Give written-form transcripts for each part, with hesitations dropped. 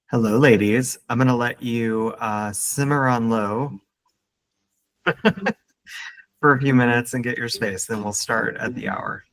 Hello, ladies. I'm going to let you simmer on low for a few minutes and get your space. Then we'll start at the hour.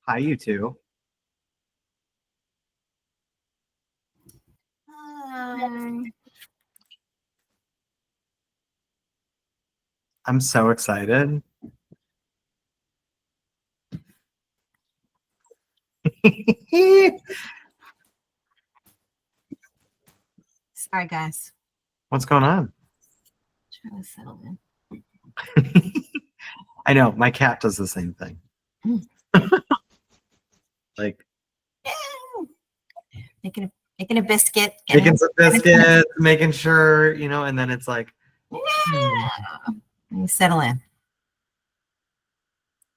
Hi, you two. Hi. I'm so excited. Sorry, guys. What's going on? Trying to settle in. I know, my cat does the same thing. Like Making a biscuit. making some biscuits, making sure, and then it's like, Yeah. You settle in.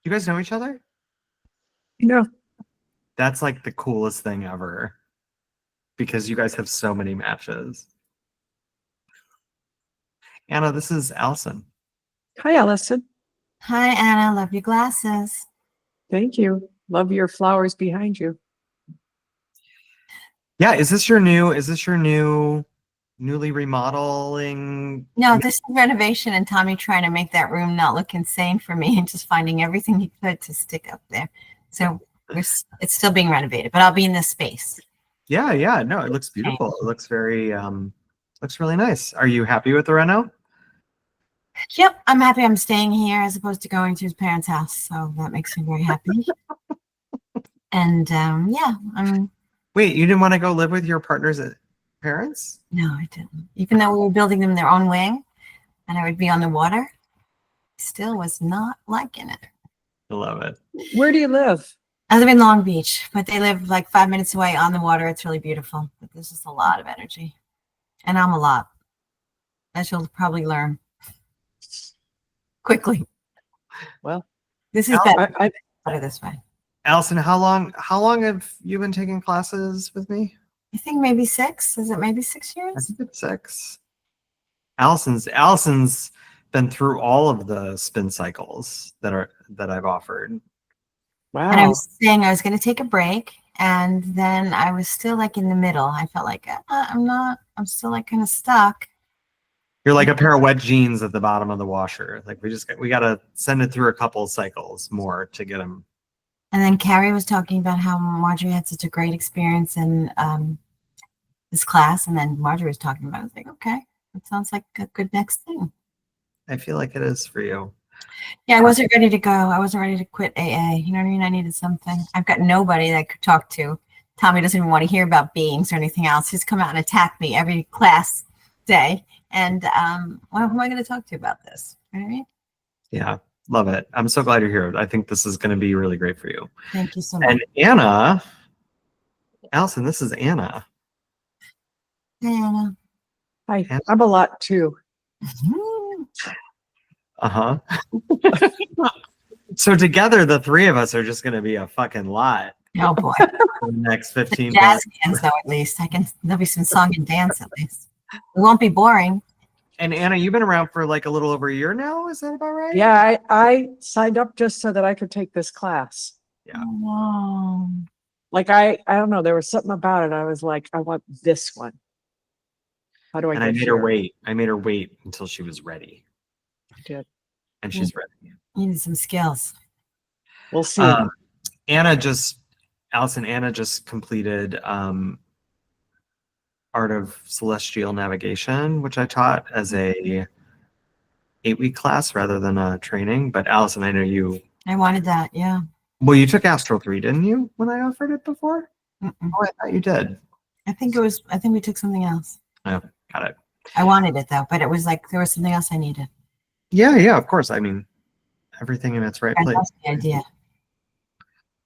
you guys know each other? No. That's like the coolest thing ever. Because you guys have so many matches. Anna, this is Alison. Hi, Alison. Hi, Anna. Love your glasses. Thank you. Love your flowers behind you. Yeah, is this your newly remodeling? No, this is renovation and Tommy trying to make that room not look insane for me and just finding everything he could to stick up there. So it's still being renovated, but I'll be in this space. Yeah, no, it looks beautiful. It looks very looks really nice. Are you happy with the reno? Yep, I'm happy I'm staying here as opposed to going to his parents' house. So that makes me very happy. And yeah, Wait, you didn't want to go live with your partner's parents? no, I didn't. Even though we were building them their own wing and I would be on the water, still was not liking it. I love it. Where do you live? I live in Long Beach, but they live like 5 minutes away on the water. It's really beautiful, but there's just a lot of energy. And I'm a lot, as you'll probably learn quickly. Well, This is better this way. Alison, how long have you been taking classes with me? I think maybe 6. Is it maybe 6 I years? think it's 6. Allison's been through all of the spin cycles that I've offered. wow. And I was saying I was going to take a break, and then I was still like in the middle. I felt like I'm still like kind of stuck. You're like a pair of wet jeans at the bottom of the washer. Like we got to send it through a couple of cycles more to get them. And then Carrie was talking about how Marjorie had such a great experience in this class, and then Marjorie was talking about it. I was like, okay, that sounds like a good next thing. I feel like it is for you. Yeah, I wasn't ready to go. I wasn't ready to quit AA. You know what I mean? I needed something. I've got nobody that I could talk to. Tommy doesn't even want to hear about beings or anything else. He's come out and attack me every class day. And who am I going to talk to about this? You know what I mean? Yeah, love it. I'm so glad you're here. I think this is going to be really great for you. Thank you so much. And Anna, Alison, this is Anna. Hey, Anna. Hi. I'm a lot too. Uh-huh. So together, the three of us are just going to be a fucking lot Oh boy. for the next 15 Jazz minutes. hands though, at least. There'll be some song and dance at least. It won't be boring. And Anna, you've been around for like a little over a year now. Is that about right? Yeah, I signed up just so that I could take this class. Yeah. Oh, Like I don't know, there was something about it. I was like, I want this one. How do I And get I made here? her wait. I made her wait until she was ready. I did. And she's ready. you need some skills. We'll see. Alison just completed Art of Celestial Navigation, which I taught as a 8-week class rather than a training. But Alison, I know you. I wanted that. Yeah. Well, you took Astral 3, didn't you? When I offered it before? Mm-mm. Oh, I thought you did. I think we took something else. Oh, got it. I wanted it though, but it was like there was something else I needed. Yeah, of course. I mean, everything in its right place. That's the idea.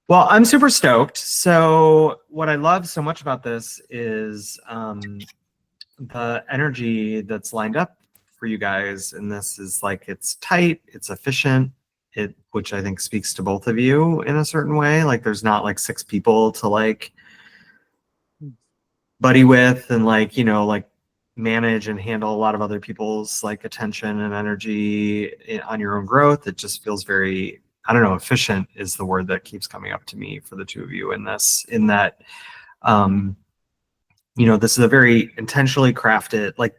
Well, I'm super stoked. So what I love so much about this is the energy that's lined up for you guys. And this is like, it's tight, it's efficient, which I think speaks to both of you in a certain way. Like there's not like 6 people to like buddy with and like, like manage and handle a lot of other people's like attention and energy on your own growth. It just feels very, I don't know, efficient is the word that keeps coming up to me for the two of you in this, in that, this is a very intentionally crafted, like,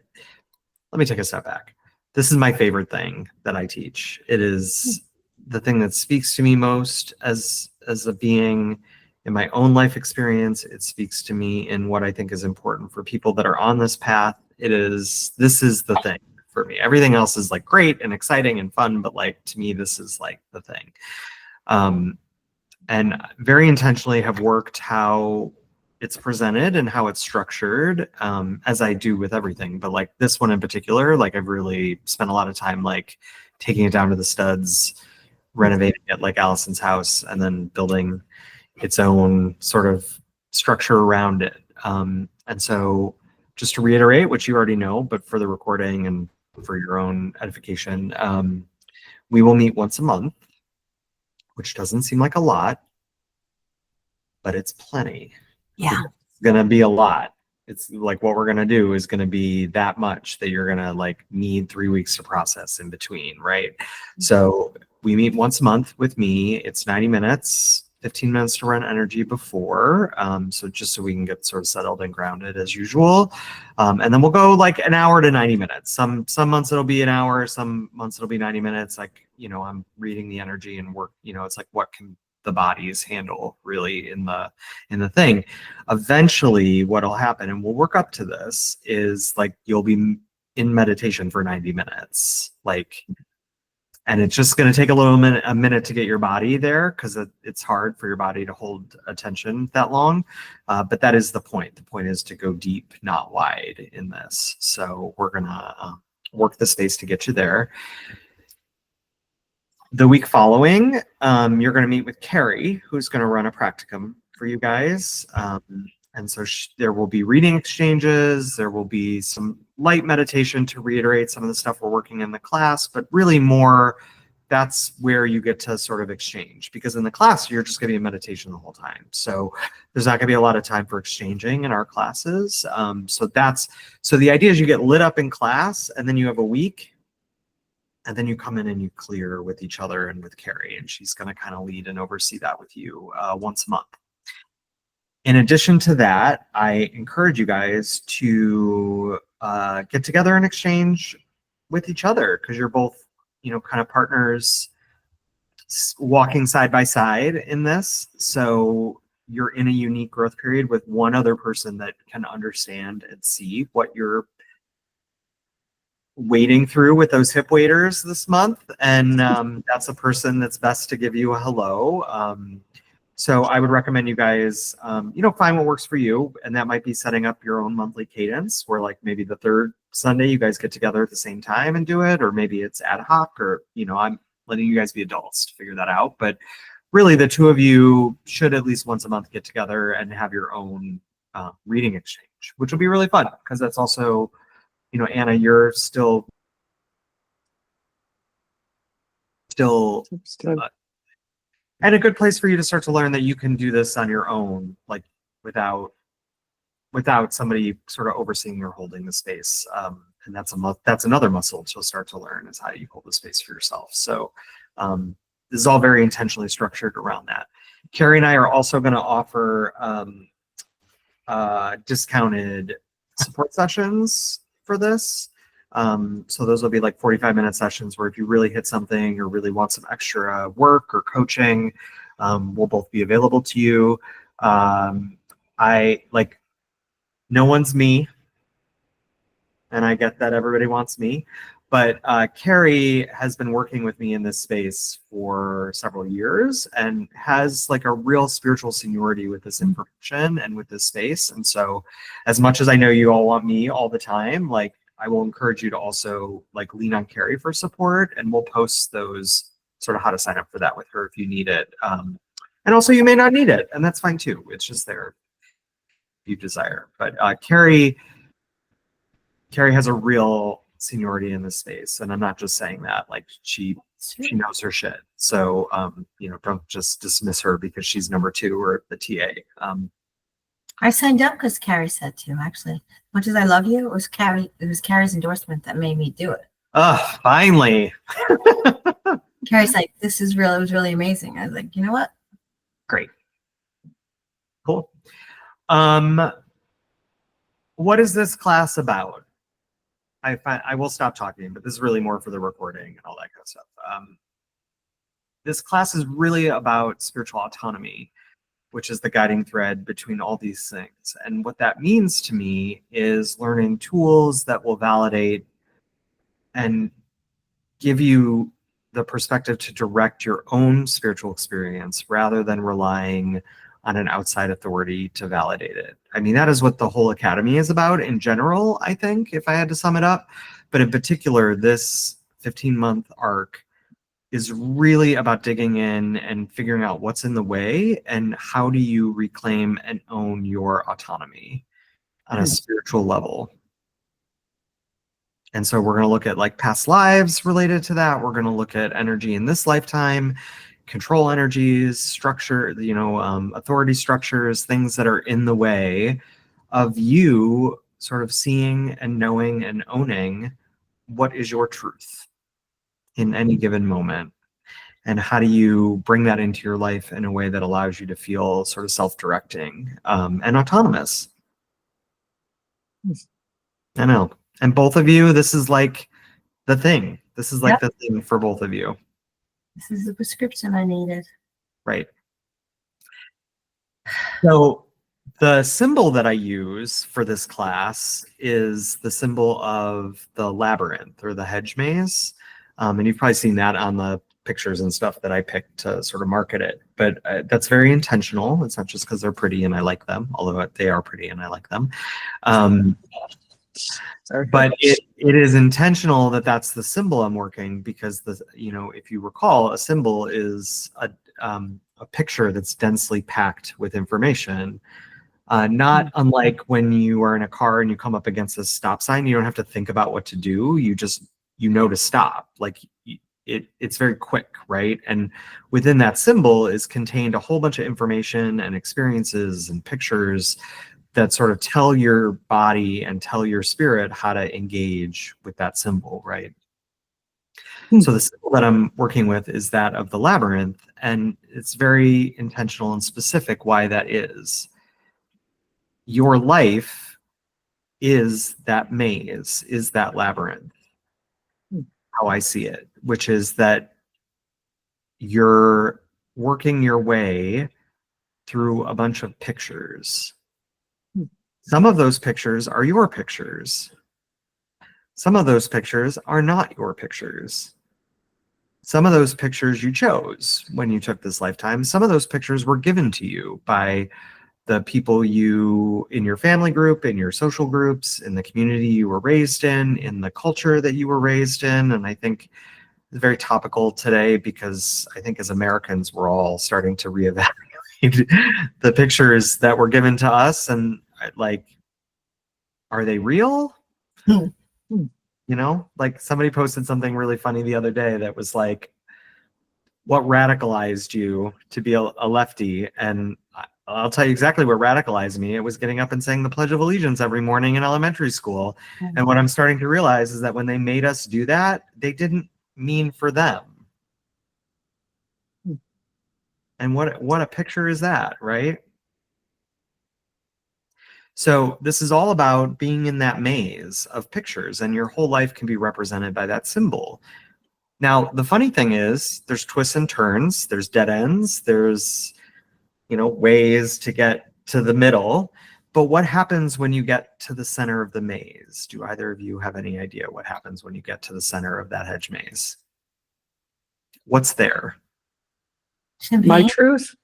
let me take a step back. This is my favorite thing that I teach. It is the thing that speaks to me most as as a being in my own life experience. It speaks to me in what I think is important for people that are on this path. This is the thing for me. Everything else is like great and exciting and fun, but like to me, this is like the thing. And very intentionally have worked how it's presented and how it's structured, as I do with everything. But like this one in particular, like I've really spent a lot of time like taking it down to the studs, renovating it like Alison's house, and then building its own sort of structure around it. And so just to reiterate what you already know, but for the recording and for your own edification, we will meet once a month, which doesn't seem like a lot, but it's plenty. Yeah. It's gonna be a lot. It's like what we're gonna do is gonna be that much that you're gonna like need 3 weeks to process in between, right? So we meet once a month with me. It's 90 minutes, 15 minutes to run energy before. So just so we can get sort of settled and grounded as usual. And then we'll go like an hour to 90 minutes. Some months it'll be an hour, some months it'll be 90 minutes. Like, you know, I'm reading the energy and work, you know, it's like what can the bodies handle really in the thing. Eventually what'll happen, and we'll work up to this, is like you'll be in meditation for 90 minutes. Like, and it's just going to take a minute to get your body there, because it's hard for your body to hold attention that long. But that is the point. The point is to go deep, not wide in this. So we're going to work the space to get you there. The week following, you're going to meet with Carrie, who's going to run a practicum for you guys. And so there will be reading exchanges. There will be some light meditation to reiterate some of the stuff we're working in the class, but really more, that's where you get to sort of exchange, because in the class, you're just going to be in meditation the whole time. So there's not going to be a lot of time for exchanging in our classes. So the idea is you get lit up in class, and then you have a week, and then you come in and you clear with each other and with Carrie, and she's going to kind of lead and oversee that with you once a month. In addition to that, I encourage you guys to get together and exchange with each other, because you're both, you know, kind of partners walking side by side in this. So you're in a unique growth period with one other person that can understand and see what you're wading through with those hip waders this month. And that's a person that's best to give you a hello. So I would recommend you guys, you know, find what works for you. And that might be setting up your own monthly cadence where like maybe the third Sunday you guys get together at the same time and do it, or maybe it's ad hoc, or, you know, I'm letting you guys be adults to figure that out. But really the two of you should at least once a month get together and have your own reading exchange, which will be really fun, because that's also, you know, Anna, you're still and a good place for you to start to learn that you can do this on your own, like without somebody sort of overseeing or holding the space. And that's another muscle to start to learn, is how you hold the space for yourself. So this is all very intentionally structured around that. Carrie and I are also going to offer discounted support sessions for this. So those will be like 45-minute sessions where if you really hit something or really want some extra work or coaching, we'll both be available to you. No one's me, and I get that everybody wants me, but Carrie has been working with me in this space for several years and has like a real spiritual seniority with this information and with this space. And so as much as I know you all want me all the time, like I will encourage you to also like lean on Carrie for support, and we'll post those sort of how to sign up for that with her if you need it. And also you may not need it, and that's fine too. It's just there if you desire. But Carrie has a real seniority in this space, and I'm not just saying that. Like she knows her shit. So you know, don't just dismiss her because she's number 2 or the TA. I signed up because Carrie said to, actually. Much as I love you, it was Carrie's endorsement that made me do it. Finally. Carrie's like, it was really amazing. I was like, you know what? Great. Cool. What is this class about? I will stop talking, but this is really more for the recording and all that kind of stuff. this class is really about spiritual autonomy, which is the guiding thread between all these things. And what that means to me is learning tools that will validate and give you the perspective to direct your own spiritual experience rather than relying on an outside authority to validate it. I mean, that is what the whole academy is about in general, I think, if I had to sum it up. But in particular, this 15-month arc is really about digging in and figuring out what's in the way and how do you reclaim and own your autonomy on a spiritual level. And so we're going to look at like past lives related to that. We're going to look at energy in this lifetime, control energies, structure, authority structures, things that are in the way of you sort of seeing and knowing and owning what is your truth in any given moment. And how do you bring that into your life in a way that allows you to feel sort of self-directing and autonomous? I know. And both of you, this is like the thing. This is like the thing for both of you. This is the prescription I needed. Right. So the symbol that I use for this class is the symbol of the labyrinth or the hedge maze. And you've probably seen that on the pictures and stuff that I picked to sort of market it. But that's very intentional. It's not just because they're pretty and I like them, although they are pretty and I like them. But it is intentional that that's the symbol I'm working, because if you recall, a symbol is a picture that's densely packed with information. Not unlike when you are in a car and you come up against a stop sign, you don't have to think about what to do. You just to stop. Like it's very quick, right? And within that symbol is contained a whole bunch of information and experiences and pictures that sort of tell your body and tell your spirit how to engage with that symbol, right? So the symbol that I'm working with is that of the labyrinth, and it's very intentional and specific why that is. Your life is that maze, is that labyrinth, how I see it, which is that you're working your way through a bunch of pictures. Some of those pictures are your pictures. Some of those pictures are not your pictures. Some of those pictures you chose when you took this lifetime. Some of those pictures were given to you by the people you in your family group, in your social groups, in the community you were raised in the culture that you were raised in. And I think it's very topical today because I think as Americans, we're all starting to reevaluate the pictures that were given to us and like, are they real? Like somebody posted something really funny the other day that was like, what radicalized you to be a lefty? And I'll tell you exactly what radicalized me. It was getting up and saying the Pledge of Allegiance every morning in elementary school. And what I'm starting to realize is that when they made us do that, they didn't mean for them. And what a picture is that, right? So this is all about being in that maze of pictures, and your whole life can be represented by that symbol. Now, the funny thing is there's twists and turns, there's dead ends, there's, ways to get to the middle. But what happens when you get to the center of the maze? Do either of you have any idea what happens when you get to the center of that hedge maze? What's there? My truth.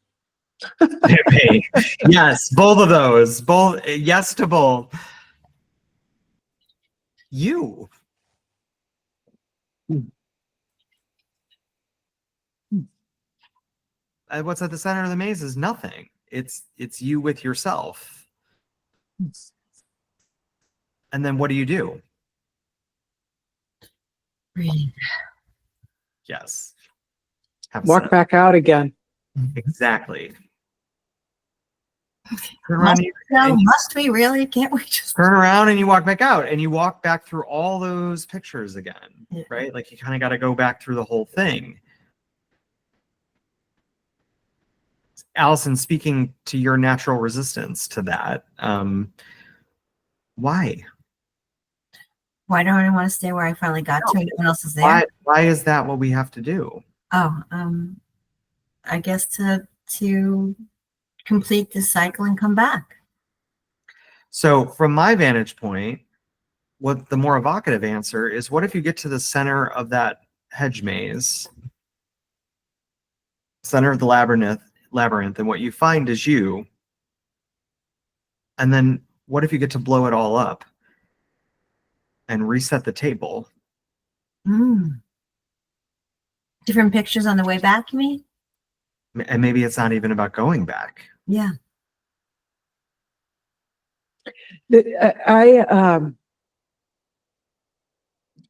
Yes, both of those. Both. Yes to both. You. What's at the center of the maze is nothing. It's you with yourself. And then what do? Breathe. Yes. Walk back out again. Exactly. Turn around Must we really? Can't we just turn around and you walk back out and you walk back through all those pictures again, right? Like you kind of got to go back through the whole thing. Alison, speaking to your natural resistance to that, why? Why don't I want to stay where I finally got to? Everyone else is there. Why is that what we have to do? Oh, I guess to complete this cycle and come back. So from my vantage point, what the more evocative answer is, what if you get to the center of that hedge maze, center of the labyrinth, and what you find is you. And then what if you get to blow it all up and reset the table? Different pictures on the way back, you mean? And maybe it's not even about going back. Yeah.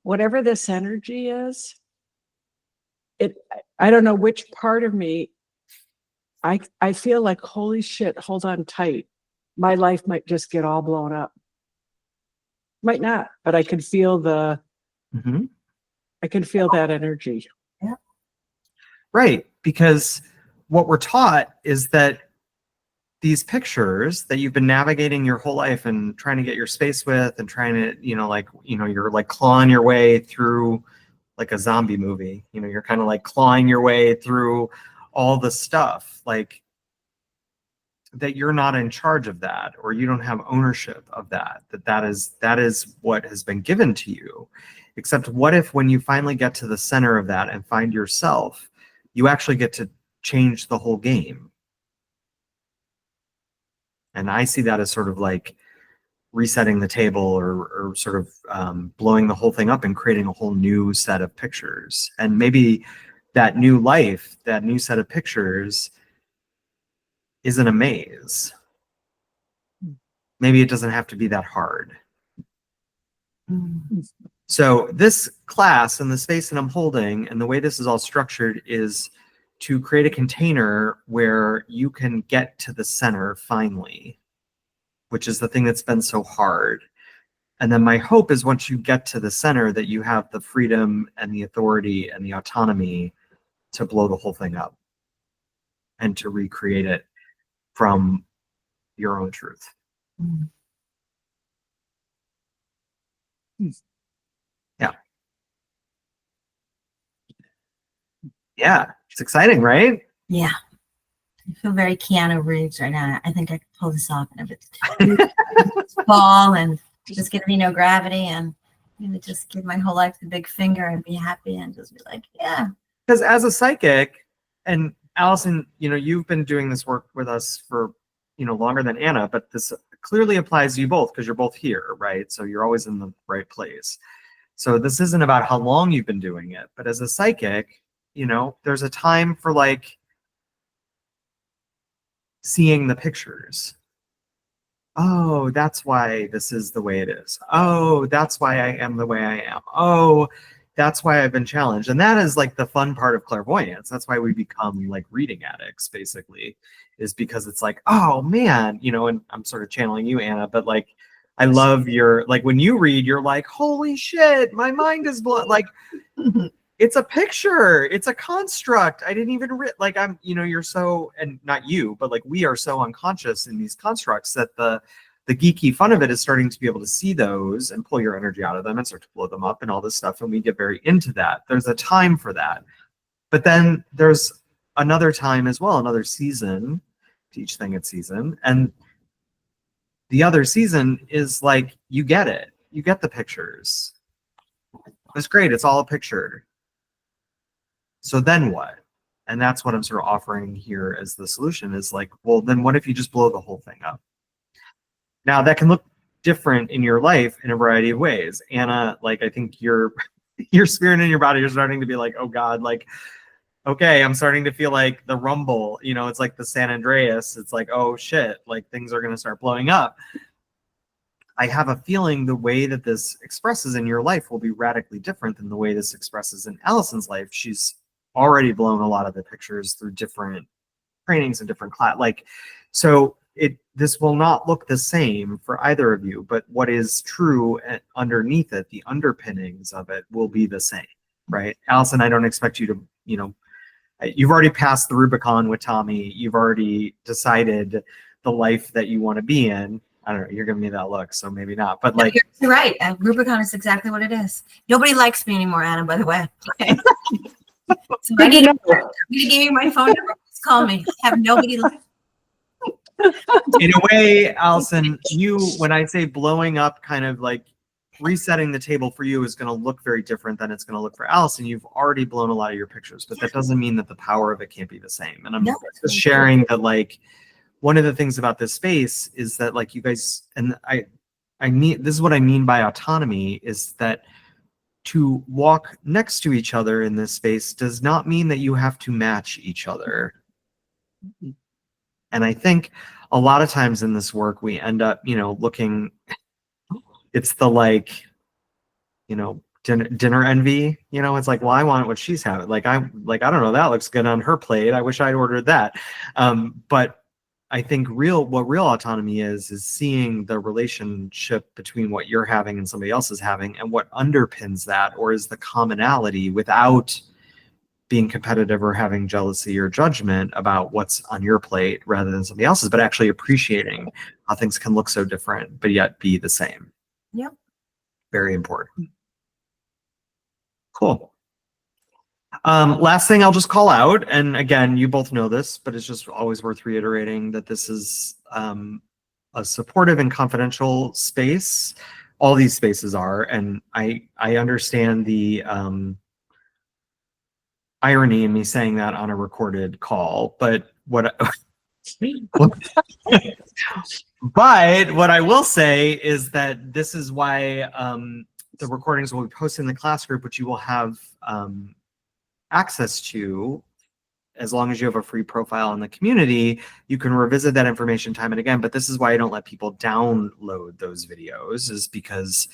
Whatever this energy is, I don't know which part of me, I feel like, holy shit, hold on tight. My life might just get all blown up. Might not, but I can feel I can feel that energy. Yeah. Right. Because what we're taught is that these pictures that you've been navigating your whole life and trying to get your space with and trying to, you're like clawing your way through like a zombie movie, you're kind of like clawing your way through all the stuff, like that you're not in charge of that, or you don't have ownership of that is what has been given to you. Except what if when you finally get to the center of that and find yourself, you actually get to change the whole game? And I see that as sort of like resetting the table, or sort of blowing the whole thing up and creating a whole new set of pictures. And maybe that new life, that new set of pictures isn't a maze. Maybe it doesn't have to be that hard. So this class and the space that I'm holding and the way this is all structured is to create a container where you can get to the center finally, which is the thing that's been so hard. And then my hope is once you get to the center that you have the freedom and the authority and the autonomy to blow the whole thing up and to recreate it from your own truth. Yeah. Yeah. It's exciting, right? Yeah. I feel very Keanu Reeves right now. I think I could pull this off and it's fall and just give me no gravity and just give my whole life the big finger and be happy and just be like, yeah. Because as a psychic, and Alison, you've been doing this work with us for, longer than Anna, but this clearly applies to you both because you're both here, right? So you're always in the right place. So this isn't about how long you've been doing it, but as a psychic, there's a time for like seeing the pictures. Oh, that's why this is the way it is. Oh, that's why I am the way I am. Oh, that's why I've been challenged. And that is like the fun part of clairvoyance. That's why we become like reading addicts, basically, is because it's like, oh man, and I'm sort of channeling you, Anna, but like, I love your, like when you read, you're like, holy shit, my mind is blown. Like, it's a picture, it's a construct. I didn't even like, I'm, you're so, and not you, but like we are so unconscious in these constructs that the geeky fun of it is starting to be able to see those and pull your energy out of them and start to blow them up and all this stuff. And we get very into that. There's a time for that. But then there's another time as well, another season, to each thing its season. And the other season is like, you get it. You get the pictures. It's great. It's all a picture. So then what? And that's what I'm sort of offering here as the solution is like, well, then what if you just blow the whole thing up? Now that can look different in your life in a variety of ways. Anna, like, I think your spirit and your body are starting to be like, oh God, like, okay, I'm starting to feel like the rumble, it's like the San Andreas. It's like, oh shit, like things are going to start blowing up. I have a feeling the way that this expresses in your life will be radically different than the way this expresses in Alison's life. She's already blown a lot of the pictures through different trainings and different class. Like, so this will not look the same for either of you, but what is true underneath it, the underpinnings of it will be the same, right? Alison, I don't expect you to, you've already passed the Rubicon with Tommy. You've already decided the life that you want to be in. I don't know. You're giving me that look, so maybe not. But like, you're right. Rubicon is exactly what it is. Nobody likes me anymore, Anna. By the way. So I'm gonna give you my phone number. call me. Have nobody. In a way, Alison, when I say blowing up, kind of like resetting the table for you is going to look very different than it's going to look for Alison. You've already blown a lot of your pictures, but that doesn't mean that the power of it can't be the same. And I'm just sharing that, like, one of the things about this space is that, like, you guys, and I mean, this is what I mean by autonomy, is that to walk next to each other in this space does not mean that you have to match each other. And I think a lot of times in this work, we end up, looking, it's the, like, dinner envy, it's like, well, I want what she's having. Like, I don't know, that looks good on her plate. I wish I'd ordered that. But I think what real autonomy is seeing the relationship between what you're having and somebody else is having, and what underpins that, or is the commonality, without being competitive or having jealousy or judgment about what's on your plate rather than somebody else's, but actually appreciating how things can look so different, but yet be the same. Yep. Very important. Cool. Last thing I'll just call out, and again, you both know this, but it's just always worth reiterating that this is a supportive and confidential space. All these spaces are, and I understand the irony in me saying that on a recorded call, but what I will say is that this is why the recordings will be posted in the class group, which you will have access to as long as you have a free profile in the community. You can revisit that information time and again, but this is why I don't let people download those videos, is because,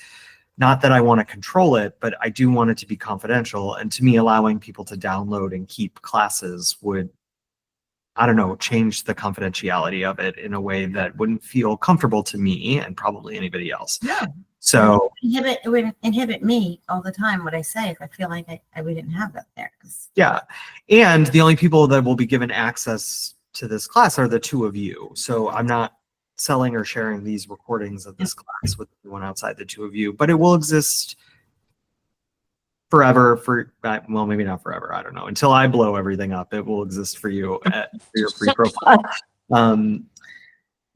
not that I want to control it, but I do want it to be confidential. And to me, allowing people to download and keep classes would, I don't know, change the confidentiality of it in a way that wouldn't feel comfortable to me and probably anybody else. Yeah. So It would inhibit me all the time what I say if I feel like we didn't have that there. Yeah. And the only people that will be given access to this class are the two of you. So I'm not selling or sharing these recordings of this class with everyone outside the two of you, but it will exist forever well, maybe not forever. I don't know. Until I blow everything up, it will exist for you for your free profile.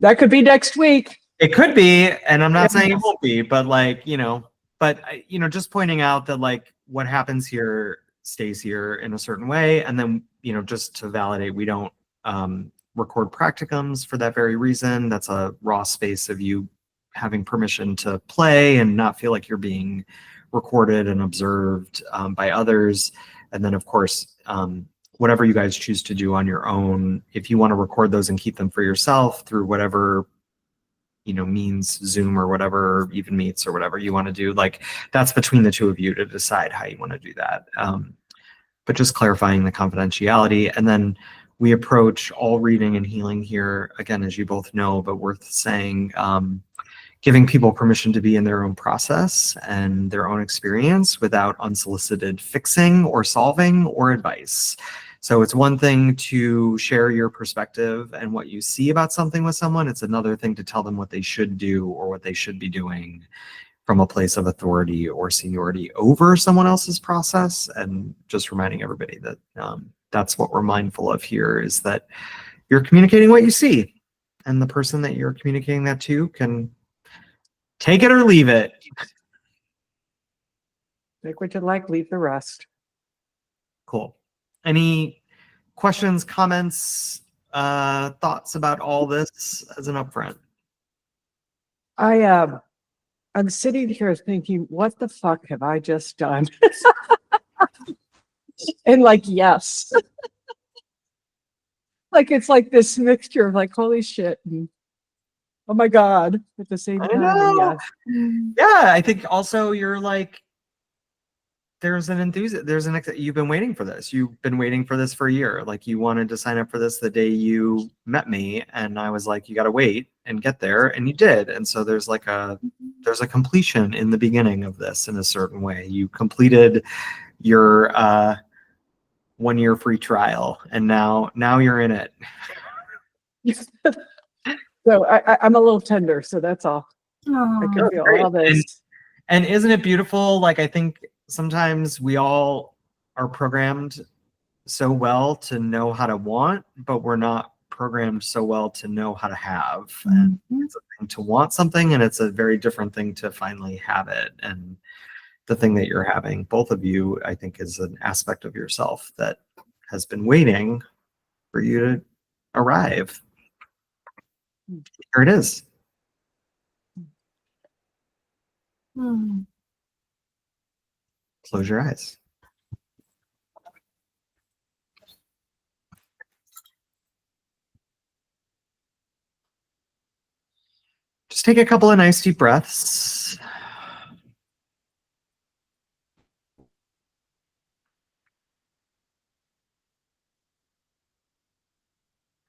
That could be next week. It could be, and I'm not saying it won't be, but like, just pointing out that, like, what happens here stays here in a certain way. And then, just to validate, we don't record practicums for that very reason. That's a raw space of you having permission to play and not feel like you're being recorded and observed by others. And then, of course, whatever you guys choose to do on your own, if you want to record those and keep them for yourself through whatever means, Zoom or whatever, even Meets or whatever you want to do, like, that's between the two of you to decide how you want to do that. But just clarifying the confidentiality. And then we approach all reading and healing here, again, as you both know, but worth saying, giving people permission to be in their own process and their own experience without unsolicited fixing or solving or advice. So it's one thing to share your perspective and what you see about something with someone. It's another thing to tell them what they should do or what they should be doing from a place of authority or seniority over someone else's process. And just reminding everybody that that's what we're mindful of here, is that you're communicating what you see, and the person that you're communicating that to can take it or leave it. Take what you like, leave the rest. Cool. Any questions, comments, thoughts about all this as an upfront? I'm sitting here thinking, what the fuck have I just done? And like, yes. Like, it's like this mixture of like, holy shit, and oh my God, at the same time. know. Yes. Yeah, I think also you're like, there's an enthusiasm. You've been waiting for this. You've been waiting for this for a year. Like, you wanted to sign up for this the day you met me, and I was like, you got to wait and get there, and you did. And so there's a completion in the beginning of this in a certain way. You completed your 1 year free trial, and now you're in it. So I'm a little tender, so that's all. I can feel all this. And isn't it beautiful? Like, I think sometimes we all are programmed so well to know how to want, but we're not programmed so well to know how to have. And it's a thing to want something, and it's a very different thing to finally have it. And the thing that you're having, both of you, I think, is an aspect of yourself that has been waiting for you to arrive. Here it is. Close your eyes. Just take a couple of nice deep breaths.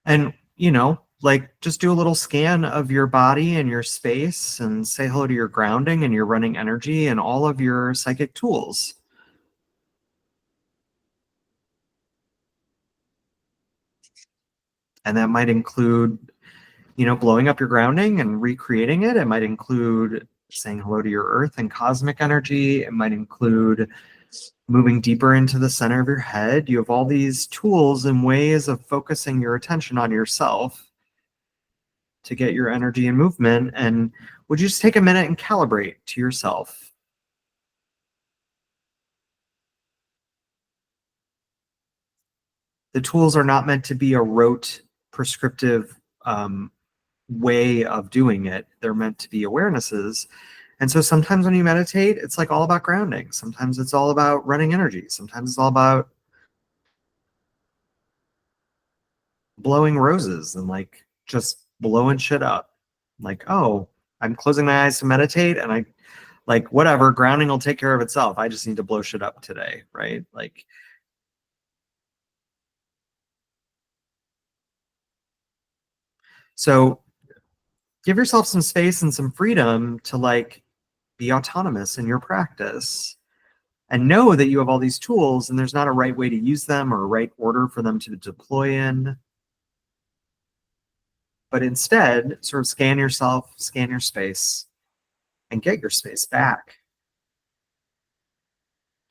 And, you know, like just do a little scan of your body and your space and say hello to your grounding and your running energy and all of your psychic tools. And that might include, you know, blowing up your grounding and recreating it. It might include saying hello to your earth and cosmic energy. It might include moving deeper into the center of your head. You have all these tools and ways of focusing your attention on yourself to get your energy and movement. And would you just take a minute and calibrate to yourself? The tools are not meant to be a rote, prescriptive way of doing it. They're meant to be awarenesses. And so sometimes when you meditate, it's like all about grounding. Sometimes it's all about running energy. Sometimes it's all about blowing roses and like just blowing shit up. Like, oh, I'm closing my eyes to meditate and I like whatever, grounding will take care of itself. I just need to blow shit up today, right? Like, so give yourself some space and some freedom to like be autonomous in your practice and know that you have all these tools and there's not a right way to use them or a right order for them to deploy in. But instead, sort of scan yourself, scan your space, and get your space back.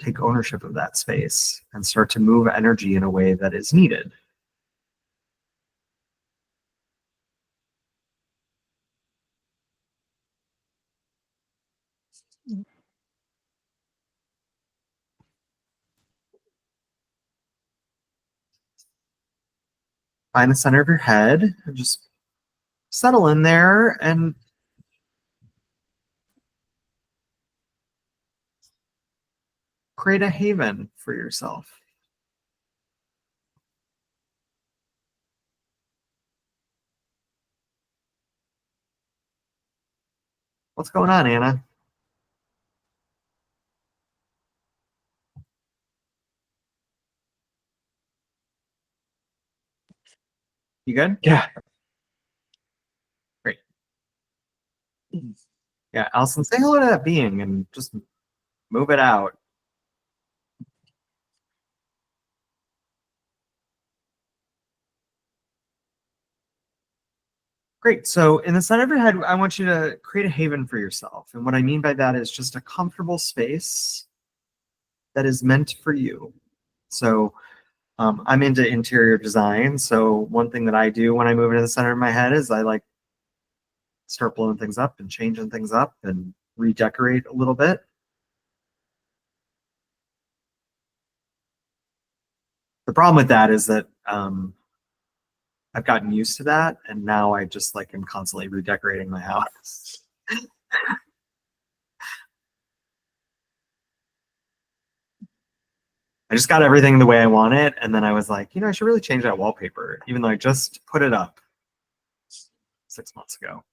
Take ownership of that space and start to move energy in a way that is needed. Find the center of your head and just settle in there and create a haven for yourself. What's going on, Anna? You good? Yeah. Great. Yeah, Alison, say hello to that being and just move it out. Great. So in the center of your head, I want you to create a haven for yourself. And what I mean by that is just a comfortable space that is meant for you. So I'm into interior design. So one thing that I do when I move into the center of my head is I like start blowing things up and changing things up and redecorate a little bit. The problem with that is that I've gotten used to that, and now I just like am constantly redecorating my house. I just got everything the way I want it, and then I was like, you know, I should really change that wallpaper, even though I just put it up 6 months ago.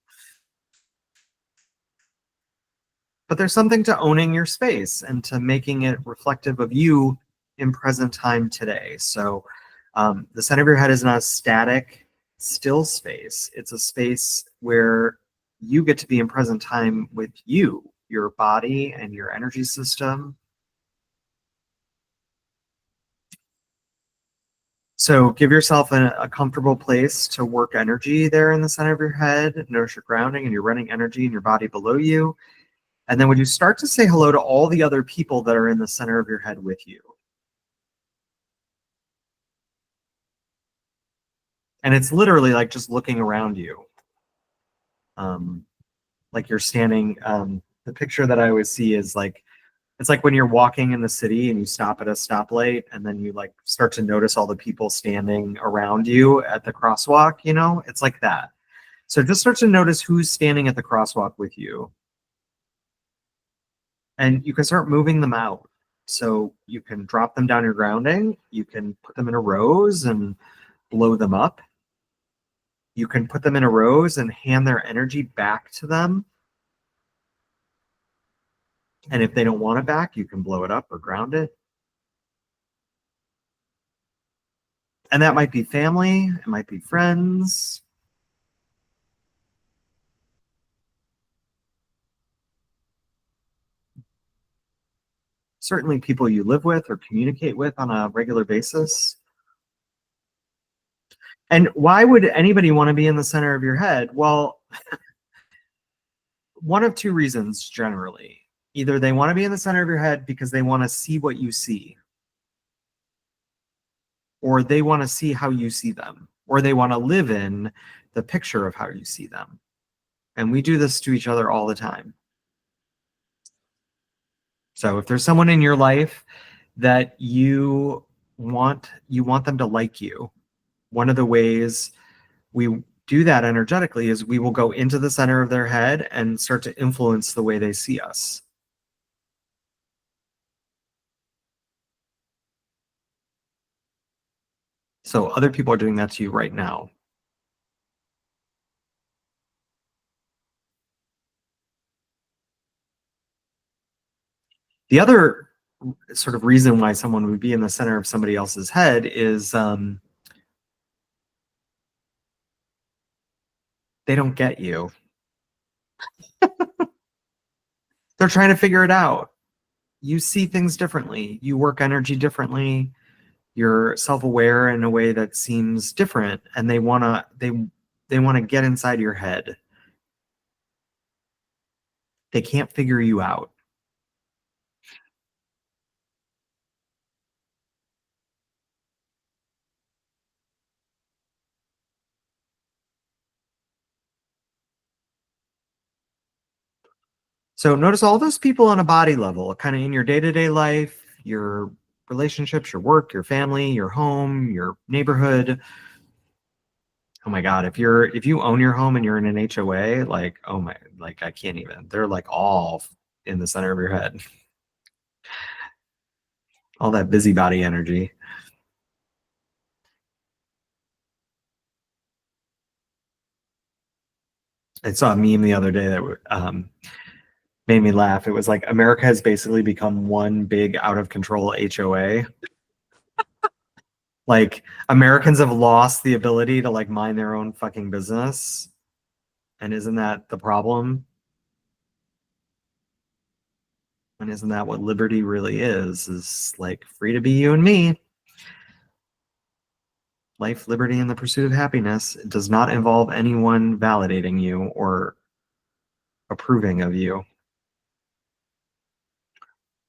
But there's something to owning your space and to making it reflective of you in present time today. So the center of your head is not a static, still space. It's a space where you get to be in present time with you, your body and your energy system. So give yourself a comfortable place to work energy there in the center of your head. Notice your grounding and your running energy in your body below you. And then would you start to say hello to all the other people that are in the center of your head with you? And it's literally like just looking around you. Like you're standing, the picture that I always see is like, it's like when you're walking in the city and you stop at a stoplight and then you like start to notice all the people standing around you at the crosswalk, you know, it's like that. So just start to notice who's standing at the crosswalk with you. And you can start moving them out. So you can drop them down your grounding. You can put them in a rose and blow them up. You can put them in a rose and hand their energy back to them. And if they don't want it back, you can blow it up or ground it. And that might be family, it might be friends. Certainly people you live with or communicate with on a regular basis. And why would anybody want to be in the center of your head? Well, one of two reasons generally. Either they want to be in the center of your head because they want to see what you see, or they want to see how you see them, or they want to live in the picture of how you see them. And we do this to each other all the time. So if there's someone in your life that you want them to like you, one of the ways we do that energetically is we will go into the center of their head and start to influence the way they see us. So other people are doing that to you right now. The other sort of reason why someone would be in the center of somebody else's head is they don't get you. They're trying to figure it out. You see things differently. You work energy differently. You're self-aware in a way that seems different, and they want to get inside your head. They can't figure you out. So notice all those people on a body level, kind of in your day-to-day life, your relationships, your work, your family, your home, your neighborhood. Oh my God, if you own your home and you're in an HOA, like, oh my, like I can't even. They're like all in the center of your head. All that busybody energy. I saw a meme the other day that made me laugh. It was like America has basically become one big out of control HOA. Like Americans have lost the ability to like mind their own fucking business. And isn't that the problem? And isn't that what liberty really is like free to be you and me? Life, liberty, and the pursuit of happiness. It does not involve anyone validating you or approving of you.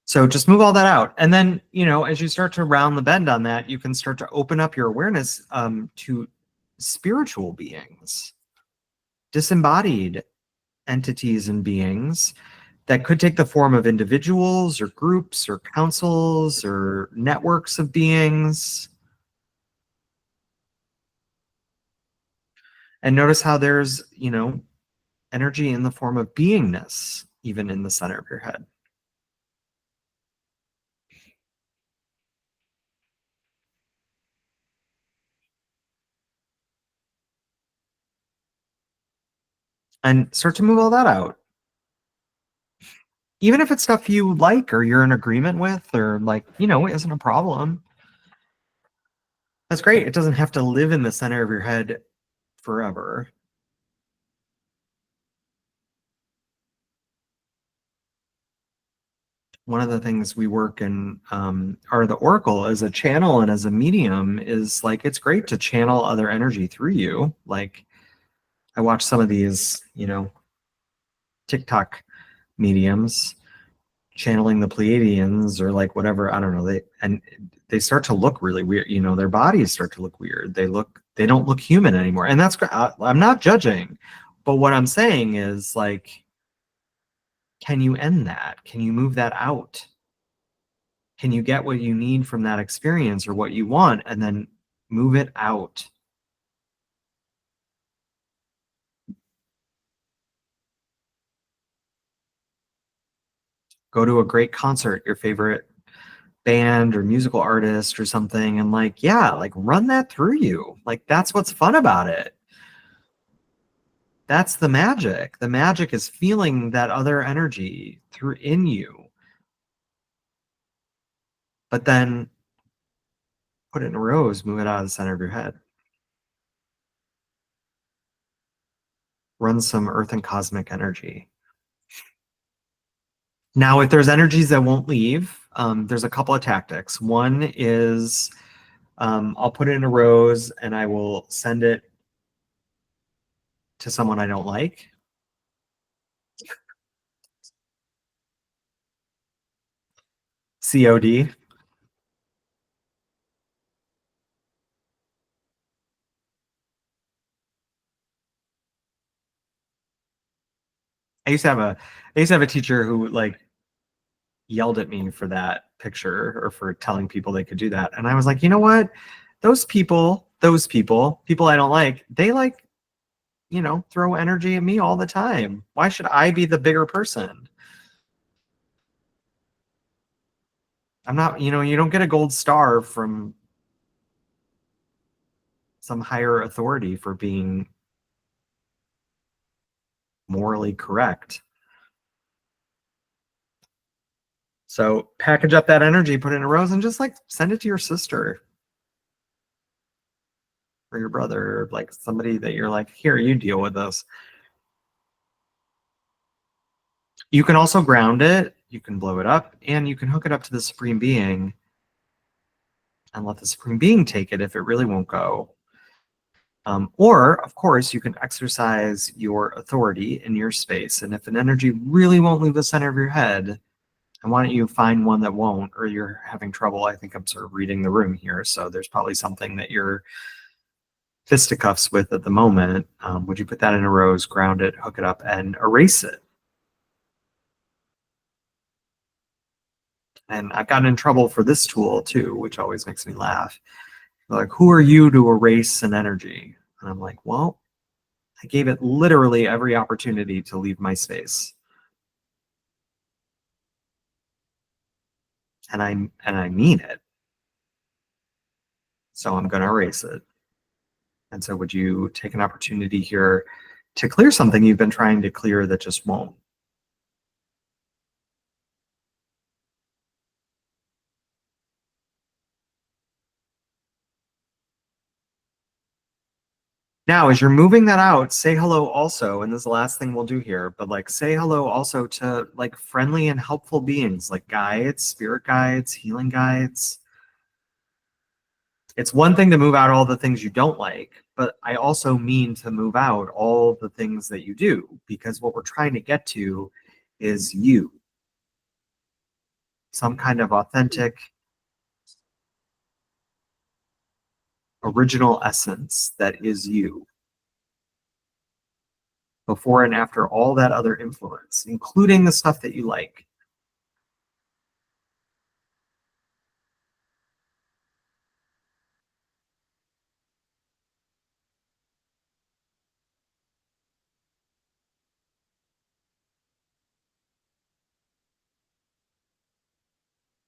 So just move all that out. And then, you know, as you start to round the bend on that, you can start to open up your awareness to spiritual beings, disembodied entities and beings that could take the form of individuals or groups or councils or networks of beings. And notice how there's, you know, energy in the form of beingness, even in the center of your head. And start to move all that out. Even if it's stuff you like or you're in agreement with or like, you know, isn't a problem. That's great. It doesn't have to live in the center of your head forever. One of the things we work in are the Oracle as a channel and as a medium is like, it's great to channel other energy through you. Like I watch some of these, you know, TikTok mediums channeling the Pleiadians or like whatever, I don't know. They start to look really weird. You know, their bodies start to look weird. They look They don't look human anymore. And that's great. I'm not judging, but what I'm saying is, like, can you end that? Can you move that out? Can you get what you need from that experience or what you want and then move it out? Go to a great concert, your favorite band or musical artist or something, and like, yeah, like run that through you. Like, that's what's fun about it. That's the magic. The magic is feeling that other energy through in you. But then put it in a rose, move it out of the center of your head. Run some earth and cosmic energy. Now, if there's energies that won't leave, there's a couple of tactics. One is I'll put it in a rose and I will send it to someone I don't like. COD. I used to have a teacher who like yelled at me for that picture or for telling people they could do that. And I was like, you know what? Those people I don't like, they like, you know, throw energy at me all the time. Why should I be the bigger person? I'm not, you know, you don't get a gold star from some higher authority for being morally correct. So package up that energy, put it in a rose, and just like send it to your sister or your brother, or like somebody that you're like, here, you deal with this. You can also ground it, you can blow it up, and you can hook it up to the Supreme Being and let the Supreme Being take it if it really won't go. Or, of course, you can exercise your authority in your space. And if an energy really won't leave the center of your head, and why don't you find one that won't, or you're having trouble? I think I'm sort of reading the room here. So there's probably something that you're fisticuffs with at the moment. Would you put that in a rose, ground it, hook it up, and erase it? And I've gotten in trouble for this tool too, which always makes me laugh. They're like, who are you to erase an energy? And I'm like, well, I gave it literally every opportunity to leave my space. And I mean it. So I'm going to erase it. And so would you take an opportunity here to clear something you've been trying to clear that just won't? Now, as you're moving that out, say hello also, and this is the last thing we'll do here, but like say hello also to like friendly and helpful beings, like guides, spirit guides, healing guides. It's one thing to move out all the things you don't like, but I also mean to move out all the things that you do, because what we're trying to get to is you. Some kind of authentic, original essence that is you. Before and after all that other influence, including the stuff that you like.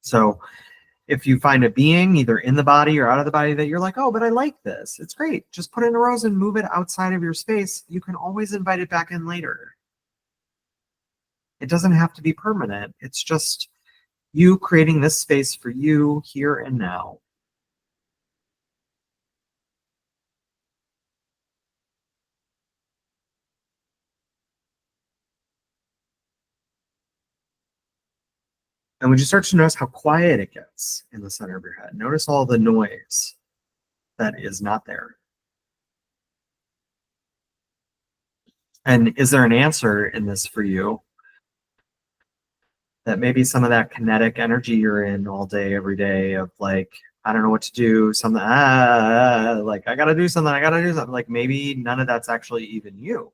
So if you find a being either in the body or out of the body that you're like, oh, but I like this, it's great. Just put it in a rose and move it outside of your space. You can always invite it back in later. It doesn't have to be permanent. It's just you creating this space for you here and now. And would you start to notice how quiet it gets in the center of your head? Notice all the noise that is not there. And is there an answer in this for you? That maybe some of that kinetic energy you're in all day, every day of like I don't know what to do, something, like, I gotta do something, I gotta do something. Like, maybe none of that's actually even you.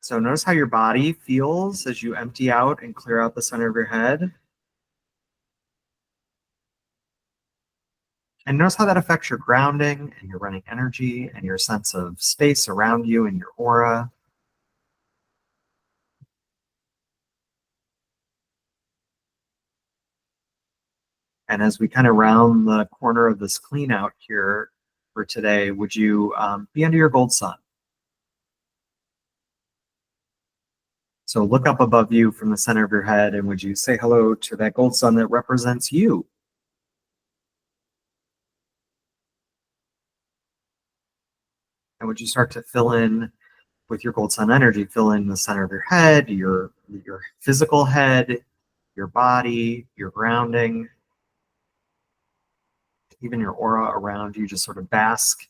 So notice how your body feels as you empty out and clear out the center of your head. And notice how that affects your grounding and your running energy and your sense of space around you and your aura. And as we kind of round the corner of this clean out here for today, would you be under your gold sun? So look up above you from the center of your head, and would you say hello to that gold sun that represents you? And would you start to fill in with your gold sun energy, fill in the center of your head, your physical head, your body, your grounding, even your aura around you, just sort of bask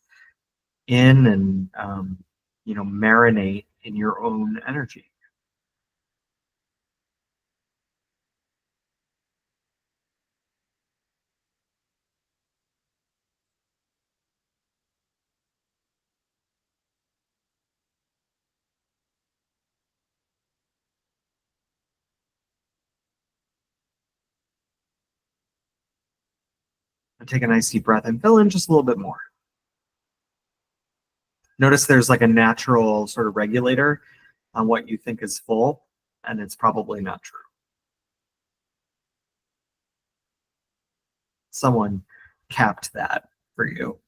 in and, marinate in your own energy. And take a nice deep breath and fill in just a little bit more. Notice there's like a natural sort of regulator on what you think is full, and it's probably not true. Someone capped that for you.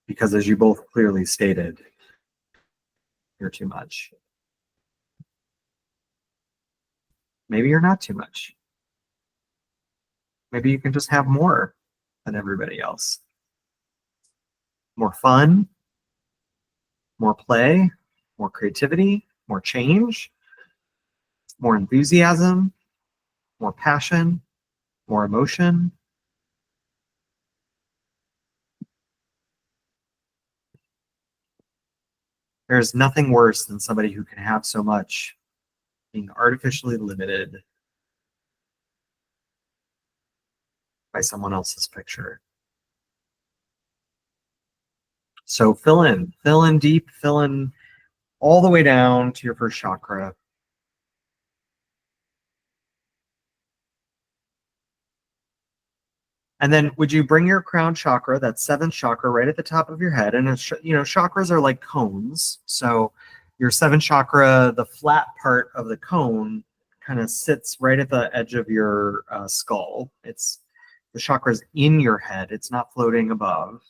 Because as you both clearly stated, you're too much. Maybe you're not too much. Maybe you can just have more than everybody else. More fun, more play, more creativity, more change, more enthusiasm, more passion, more emotion. There's nothing worse than somebody who can have so much being artificially limited by someone else's picture. So fill in deep, fill in all the way down to your first chakra. And then would you bring your crown chakra, that seventh chakra, right at the top of your head? And chakras are like cones. So your seventh chakra, the flat part of the cone, kind of sits right at the edge of your skull. The chakra's in your head. It's not floating above.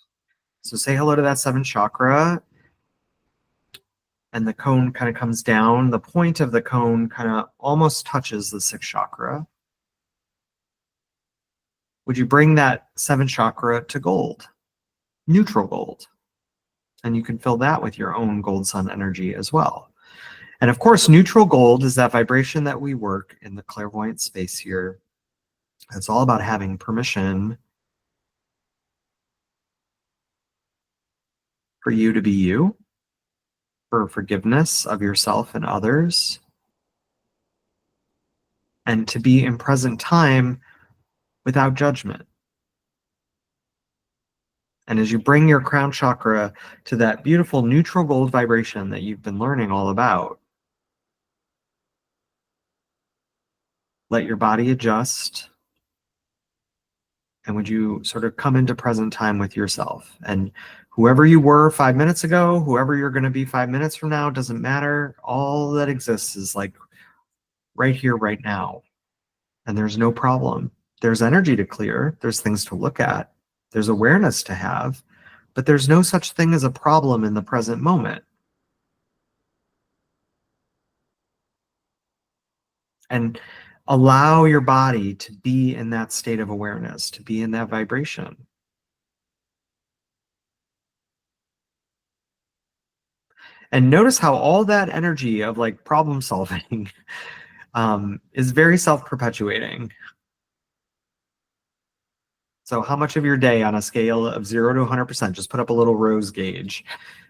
So say hello to that seventh chakra. And the cone kind of comes down. The point of the cone kind of almost touches the sixth chakra. Would you bring that seventh chakra to gold, neutral gold? And you can fill that with your own gold sun energy as well. And of course, neutral gold is that vibration that we work in the clairvoyant space here. It's all about having permission for you to be you, for forgiveness of yourself and others, and to be in present time without judgment. And as you bring your crown chakra to that beautiful neutral gold vibration that you've been learning all about, let your body adjust. And would you sort of come into present time with yourself? And whoever you were 5 minutes ago, whoever you're going to be 5 minutes from now, doesn't matter. All that exists is like right here, right now. And there's no problem. There's energy to clear. There's things to look at. There's awareness to have. But there's no such thing as a problem in the present moment. And allow your body to be in that state of awareness, to be in that vibration. And notice how all that energy of like problem solving is very self-perpetuating. So how much of your day on a scale of 0 to 100%, just put up a little rose gauge.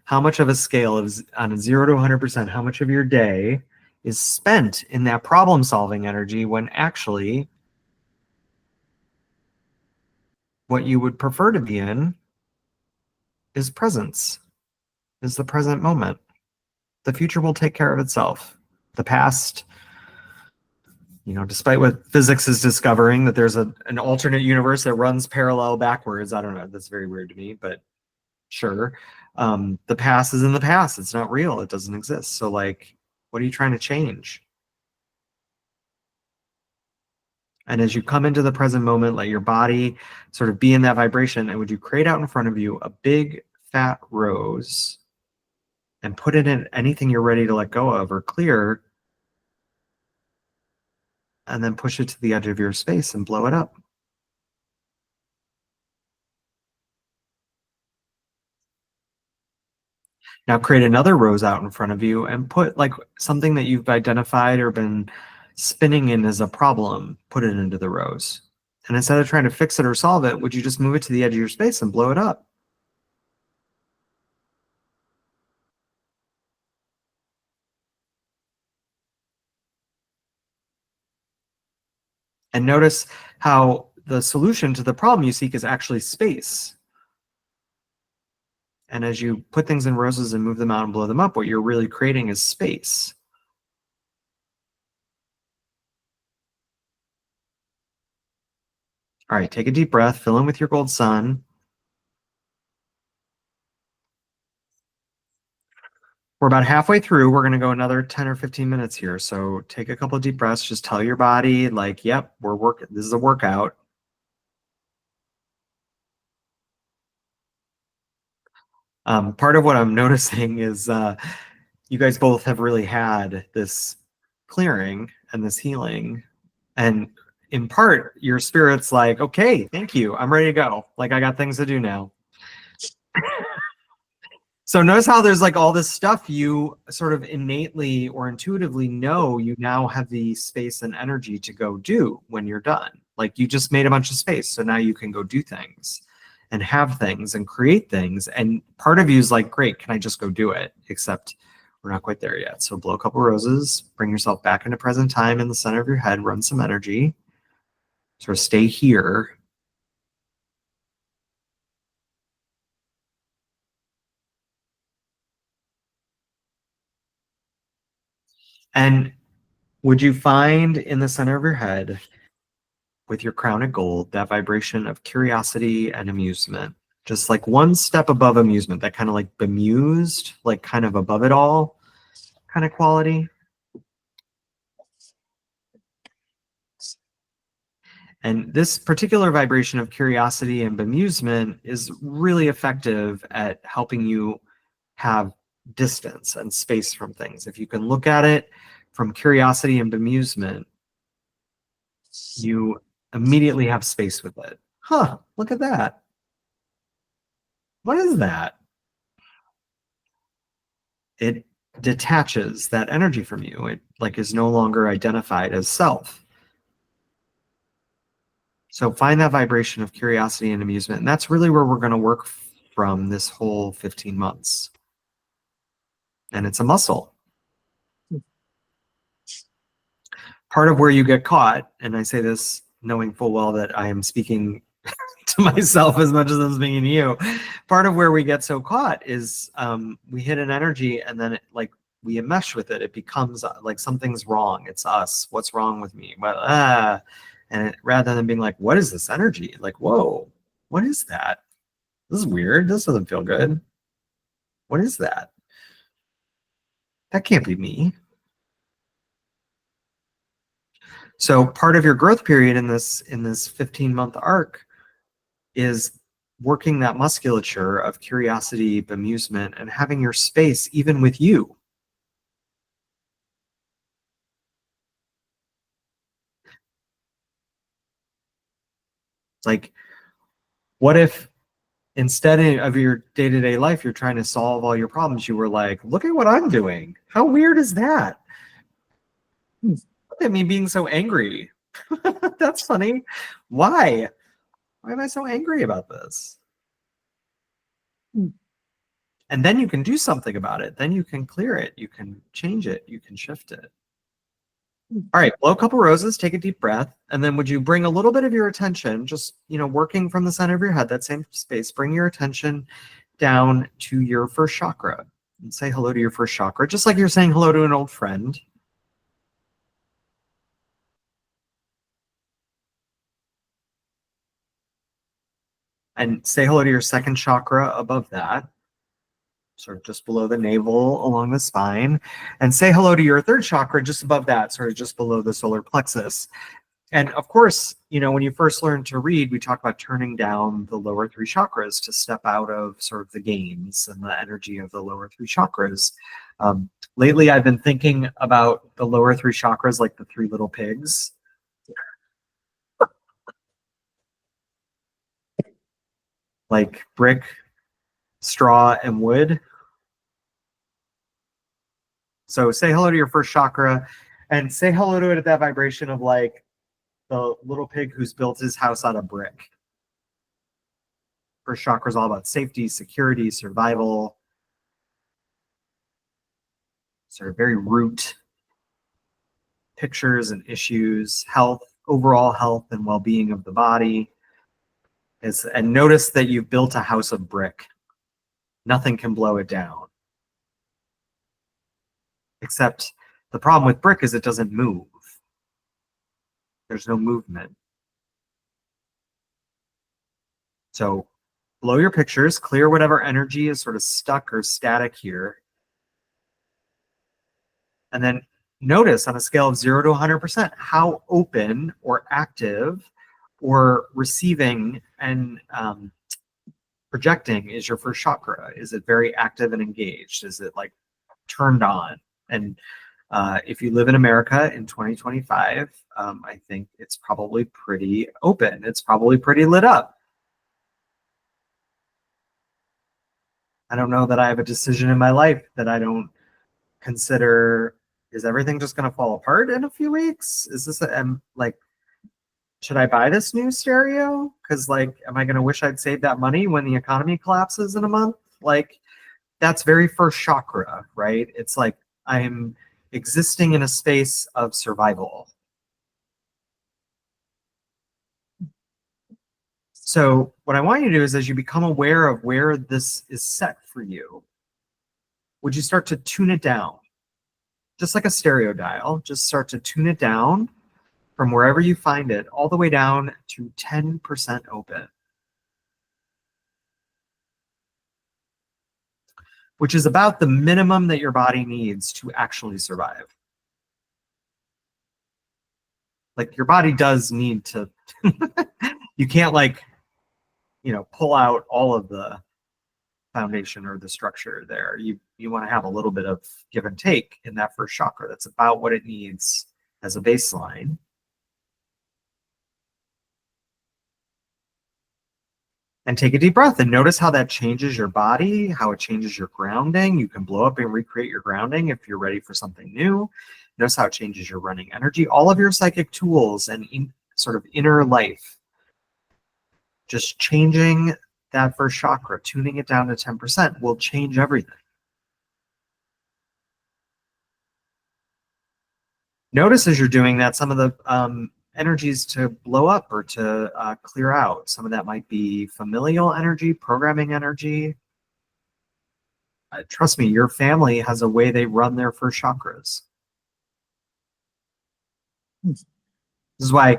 How much of a scale is on a 0 to 100%, how much of your day is spent in that problem solving energy, when actually what you would prefer to be in is presence, is the present moment. The future will take care of itself. The past, despite what physics is discovering, that there's an alternate universe that runs parallel backwards. I don't know. That's very weird to me, but sure. The past is in the past. It's not real. It doesn't exist. So like, what are you trying to change? And as you come into the present moment, let your body sort of be in that vibration. And would you create out in front of you a big fat rose and put it in anything you're ready to let go of or clear, and then push it to the edge of your space and blow it up. Now create another rose out in front of you and put like something that you've identified or been spinning in as a problem, put it into the rose. And instead of trying to fix it or solve it, would you just move it to the edge of your space and blow it up? And notice how the solution to the problem you seek is actually space. And as you put things in roses and move them out and blow them up, what you're really creating is space. All right, take a deep breath, fill in with your gold sun. We're about halfway through. We're going to go another 10 or 15 minutes here. So take a couple of deep breaths. Just tell your body, like, yep, we're working. This is a workout. Part of what I'm noticing is you guys both have really had this clearing and this healing. And in part, your spirit's like, okay, thank you. I'm ready to go. Like, I got things to do now. So notice how there's like all this stuff you sort of innately or intuitively know you now have the space and energy to go do when you're done. Like you just made a bunch of space. So now you can go do things and have things and create things. And part of you is like, great, can I just go do it? Except we're not quite there yet. So blow a couple roses, bring yourself back into present time in the center of your head, run some energy, sort of stay here. And would you find in the center of your head, with your crown of gold, that vibration of curiosity and amusement, just like one step above amusement, that kind of like bemused, like kind of above it all kind of quality? And this particular vibration of curiosity and bemusement is really effective at helping you have distance and space from things. If you can look at it from curiosity and bemusement, you immediately have space with it. Huh, look at that. What is that? It detaches that energy from you. It like is no longer identified as self. So find that vibration of curiosity and amusement. And that's really where we're going to work from this whole 15 months. And it's a muscle. Part of where you get caught, and I say this knowing full well that I am speaking to myself as much as I'm speaking to you, part of where we get so caught is we hit an energy and then we enmesh with it. It becomes like something's wrong. It's us. What's wrong with me? Well, and rather than being like, what is this energy? Like, whoa, what is that? This is weird. This doesn't feel good. What is that? That can't be me. So part of your growth period in this 15-month arc is working that musculature of curiosity, bemusement, and having your space even with you. Like, what if instead of your day-to-day life, you're trying to solve all your problems, you were like, look at what I'm doing. How weird is that? Look at me being so angry. That's funny. Why? Why am I so angry about this? And then you can do something about it. Then you can clear it. You can change it. You can shift it. All right, blow a couple roses, take a deep breath, and then would you bring a little bit of your attention, just, working from the center of your head, that same space, bring your attention down to your first chakra and say hello to your first chakra, just like you're saying hello to an old friend. And say hello to your second chakra above that, sort of just below the navel along the spine. And say hello to your third chakra just above that, sort of just below the solar plexus. And of course, when you first learn to read, we talk about turning down the lower three chakras to step out of sort of the games and the energy of the lower three chakras. Lately, I've been thinking about the lower three chakras like the three little pigs. Like brick, straw, and wood. So say hello to your first chakra and say hello to it at that vibration of like the little pig who's built his house out of brick. First chakra is all about safety, security, survival. Sort of very root pictures and issues, health, overall health and well-being of the body. And notice that you've built a house of brick. Nothing can blow it down. Except the problem with brick is it doesn't move. There's no movement. So blow your pictures, clear whatever energy is sort of stuck or static here. And then notice on a scale of 0 to 100%, how open or active or receiving and projecting is your first chakra. Is it very active and engaged? Is it like turned on? And if you live in America in 2025, I think it's probably pretty open. It's probably pretty lit up. I don't know that I have a decision in my life that I don't consider, is everything just going to fall apart in a few weeks? Is this like, should I buy this new stereo? Because like, am I going to wish I'd saved that money when the economy collapses in a month? Like, that's very first chakra, right? It's like I'm existing in a space of survival. So what I want you to do is, as you become aware of where this is set for you, would you start to tune it down? Just like a stereo dial, just start to tune it down from wherever you find it, all the way down to 10% open. Which is about the minimum that your body needs to actually survive. Like your body does need to, you can't like, pull out all of the foundation or the structure there. You want to have a little bit of give and take in that first chakra. That's about what it needs as a baseline. And take a deep breath and notice how that changes your body, how it changes your grounding. You can blow up and recreate your grounding if you're ready for something new. Notice how it changes your running energy. All of your psychic tools and sort of inner life. Just changing that first chakra, tuning it down to 10% will change everything. Notice as you're doing that, some of the energies to blow up or to clear out. Some of that might be familial energy, programming energy. Trust me, your family has a way they run their first chakras. This is why,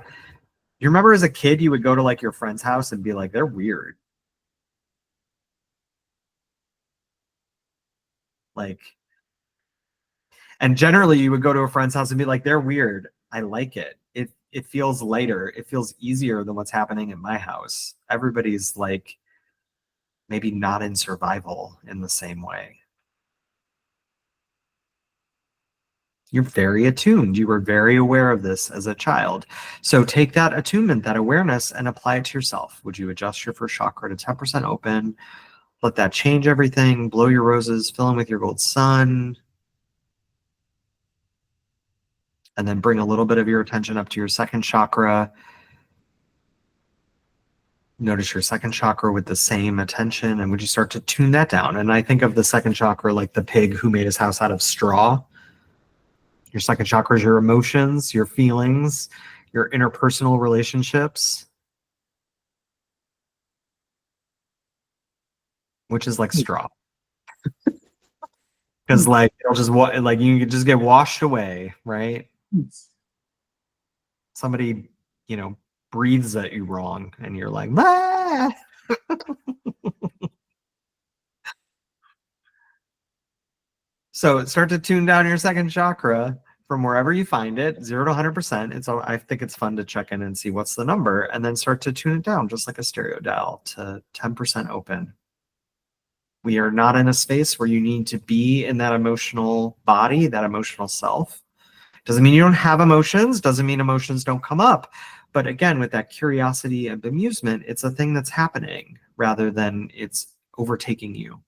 you remember as a kid, you would go to like your friend's house and be like, they're weird. Like, and generally you would go to a friend's house and be like, they're weird. I like it. It feels lighter. It feels easier than what's happening in my house. Everybody's like maybe not in survival in the same way. You're very attuned. You were very aware of this as a child. So take that attunement, that awareness, and apply it to yourself. Would you adjust your first chakra to 10% open? Let that change everything. Blow your roses, fill them with your gold sun. And then bring a little bit of your attention up to your second chakra. Notice your second chakra with the same attention. And would you start to tune that down? And I think of the second chakra like the pig who made his house out of straw. Your second chakra is your emotions, your feelings, your interpersonal relationships, which is like straw. Because like it'll just like you can just get washed away, right? Somebody, you know, breathes at you wrong, and you're like, ah! So start to tune down your second chakra from wherever you find it, 0 to 100%. And so I think it's fun to check in and see what's the number, and then start to tune it down just like a stereo dial to 10% open. We are not in a space where you need to be in that emotional body, that emotional self. Doesn't mean you don't have emotions, doesn't mean emotions don't come up. But again, with that curiosity and amusement, it's a thing that's happening rather than it's overtaking you.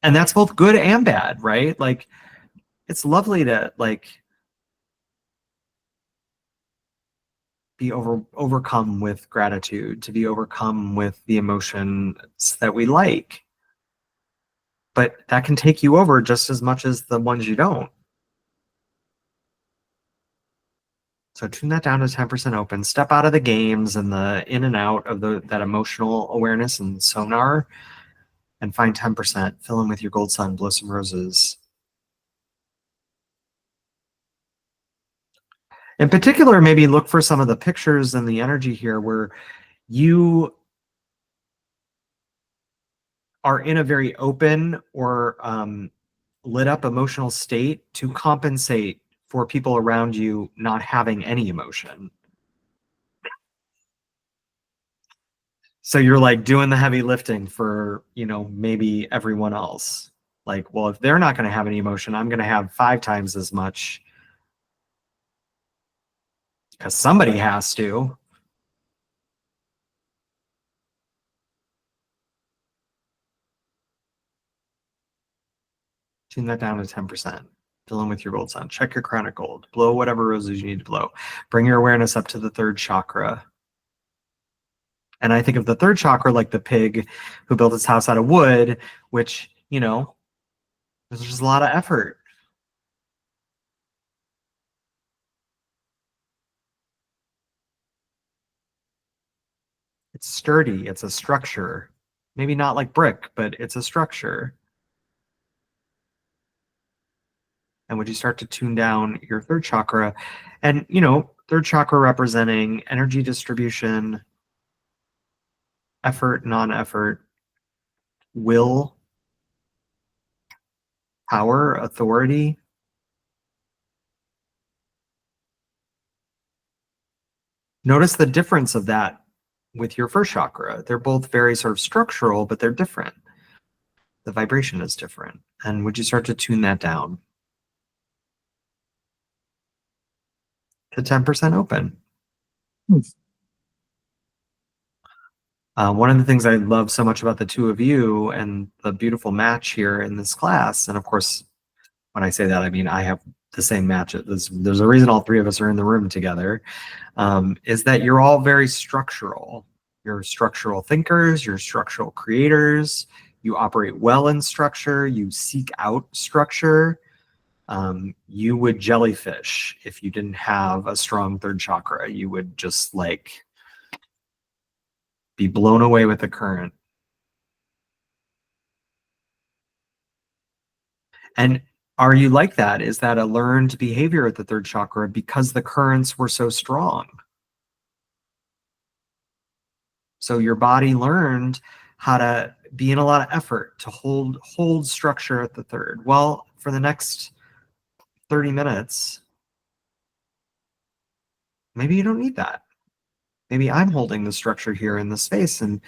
And that's both good and bad, right? Like, it's lovely to like be overcome with gratitude, to be overcome with the emotions that we like. But that can take you over just as much as the ones you don't. So tune that down to 10% open. Step out of the games and the in and out of that emotional awareness and sonar, and find 10%. Fill in with your gold sun, blow some roses. In particular, maybe look for some of the pictures and the energy here where you are in a very open or lit up emotional state to compensate for people around you not having any emotion. So you're like doing the heavy lifting for, you know, maybe everyone else. Like, well, if they're not going to have any emotion, I'm going to have 5 times as much because somebody has to. Tune that down to 10%. Fill in with your gold sun. Check your crown of gold. Blow whatever roses you need to blow. Bring your awareness up to the 3rd chakra. And I think of the 3rd chakra like the pig who built his house out of wood, which, you know, there's just a lot of effort. It's sturdy. It's a structure. Maybe not like brick, but it's a structure. And would you start to tune down your 3rd chakra? And, you know, 3rd chakra representing energy distribution, effort, non-effort, will, power, authority. Notice the difference of that with your 1st chakra. They're both very sort of structural, but they're different. The vibration is different. And would you start to tune that down to 10% open? One of the things I love so much about the two of you and the beautiful match here in this class, and of course, when I say that, I mean I have the same match. There's a reason all 3 of us are in the room together, is that you're all very structural. You're structural thinkers, you're structural creators, you operate well in structure, you seek out structure. You would jellyfish if you didn't have a strong 3rd chakra. You would just like be blown away with the current. And are you like that? Is that a learned behavior at the 3rd chakra because the currents were so strong? So your body learned how to be in a lot of effort to hold structure at the 3rd. Well, for the next 30 minutes, maybe you don't need that. Maybe I'm holding the structure here in the space, and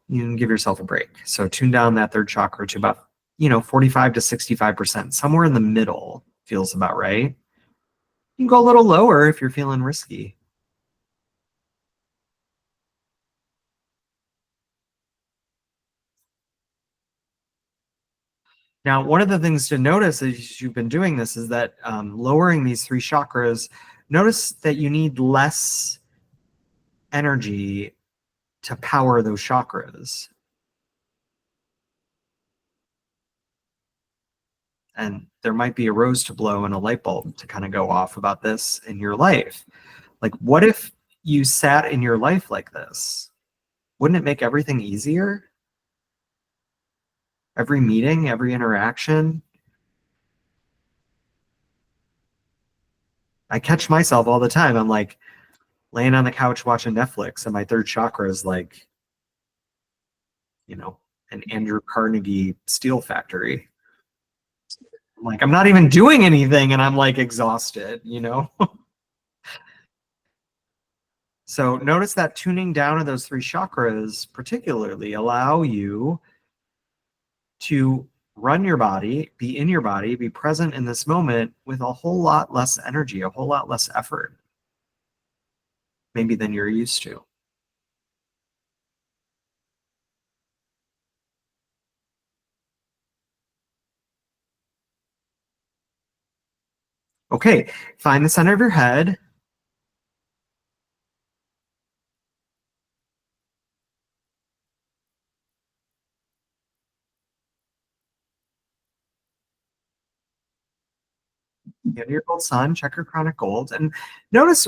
you can give yourself a break. So tune down that 3rd chakra to about, 45 to 65%. Somewhere in the middle feels about right. You can go a little lower if you're feeling risky. Now, one of the things to notice as you've been doing this is that lowering these 3 chakras, notice that you need less energy to power those chakras. And there might be a rose to blow and a light bulb to kind of go off about this in your life. Like, what if you sat in your life like this? Wouldn't it make everything easier? Every meeting, every interaction. I catch myself all the time. I'm like laying on the couch watching Netflix, and my third chakra is like, you know, an Andrew Carnegie steel factory. Like, I'm not even doing anything, and I'm like exhausted, you know? So notice that tuning down of those three chakras particularly allow you to run your body, be in your body, be present in this moment with a whole lot less energy, a whole lot less effort, maybe than you're used to. Okay, find the center of your head. Get your gold sun, check your chronic gold, and notice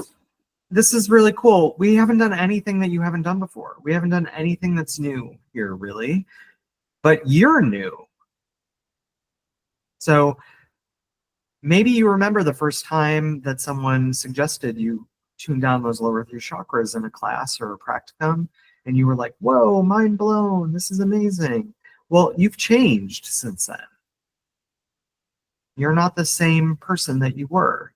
this is really cool. We haven't done anything that you haven't done before. We haven't done anything that's new here, really, but you're new. So maybe you remember the first time that someone suggested you tune down those lower three chakras in a class or a practicum, and you were like, whoa, mind blown, this is amazing. Well, you've changed since then. You're not the same person that you were.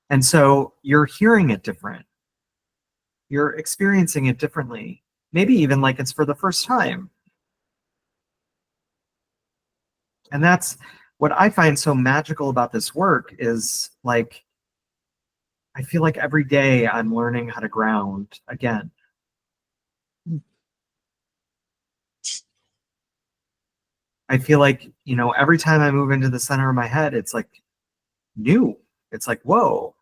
And so you're hearing it different. You're experiencing it differently. Maybe even like it's for the first time. And that's what I find so magical about this work is like, I feel like every day I'm learning how to ground again. I feel like, you know, every time I move into the center of my head, it's like new. It's like, whoa.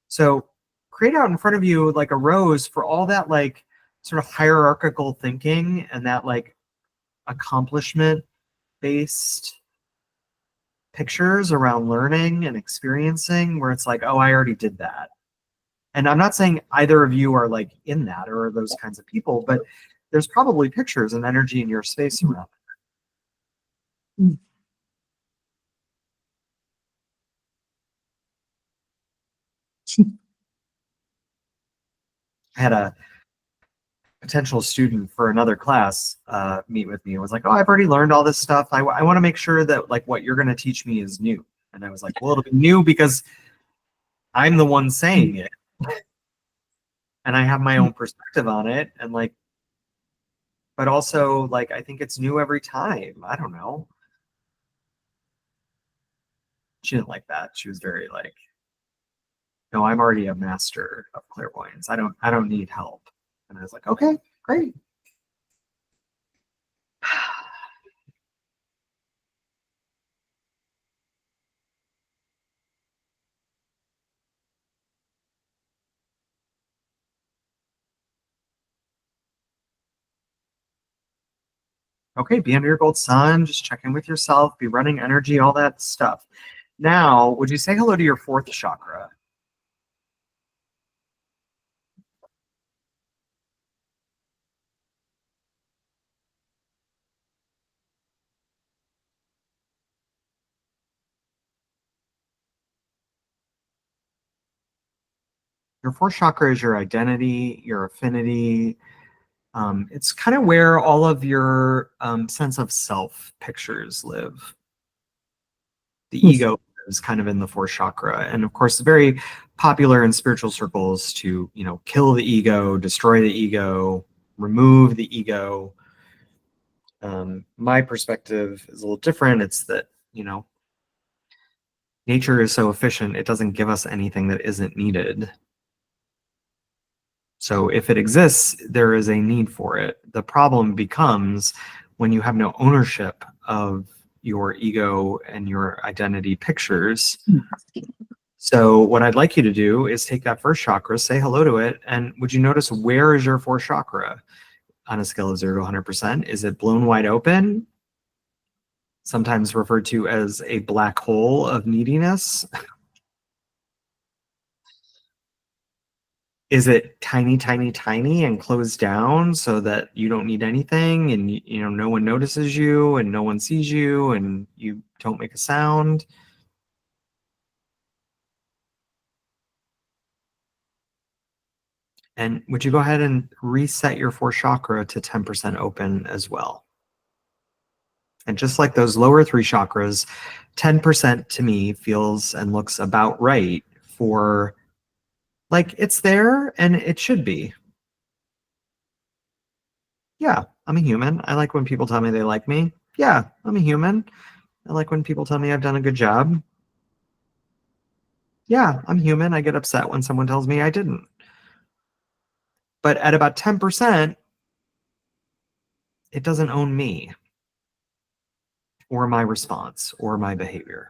So create out in front of you like a rose for all that like sort of hierarchical thinking and that like accomplishment based pictures around learning and experiencing where it's like, oh, I already did that. And I'm not saying either of you are like in that or those kinds of people, but there's probably pictures and energy in your space around it. I had a potential student for another class meet with me and was like, oh, I've already learned all this stuff. I want to make sure that like what you're going to teach me is new. And I was like, well, it'll be new because I'm the one saying it. And I have my own perspective on it. And like, but also like, I think it's new every time. I don't know. She didn't like that. She was very like, no, I'm already a master of clairvoyance. I don't need help. And I was like, okay, great. Okay, be under your gold sun, just check in with yourself, be running energy, all that stuff. Now, would you say hello to your fourth chakra? Your fourth chakra is your identity, your affinity. It's kind of where all of your sense of self pictures live. The ego is kind of in the fourth chakra. And of course, it's very popular in spiritual circles to, you know, kill the ego, destroy the ego, remove the ego. My perspective is a little different. It's that, you know, nature is so efficient, it doesn't give us anything that isn't needed. So if it exists, there is a need for it. The problem becomes when you have no ownership of your ego and your identity pictures. So what I'd like you to do is take that first chakra, say hello to it, and would you notice where is your fourth chakra on a scale of 0 to 100%? Is it blown wide open? Sometimes referred to as a black hole of neediness. Is it tiny, tiny, tiny and closed down so that you don't need anything and you know no one notices you and no one sees you and you don't make a sound? And would you go ahead and reset your fourth chakra to 10% open as well? And just like those lower three chakras, 10% to me feels and looks about right for, like, it's there and it should be. Yeah, I'm a human. I like when people tell me they like me. Yeah, I'm a human. I like when people tell me I've done a good job. Yeah, I'm human. I get upset when someone tells me I didn't. But at about 10%, it doesn't own me or my response or my behavior.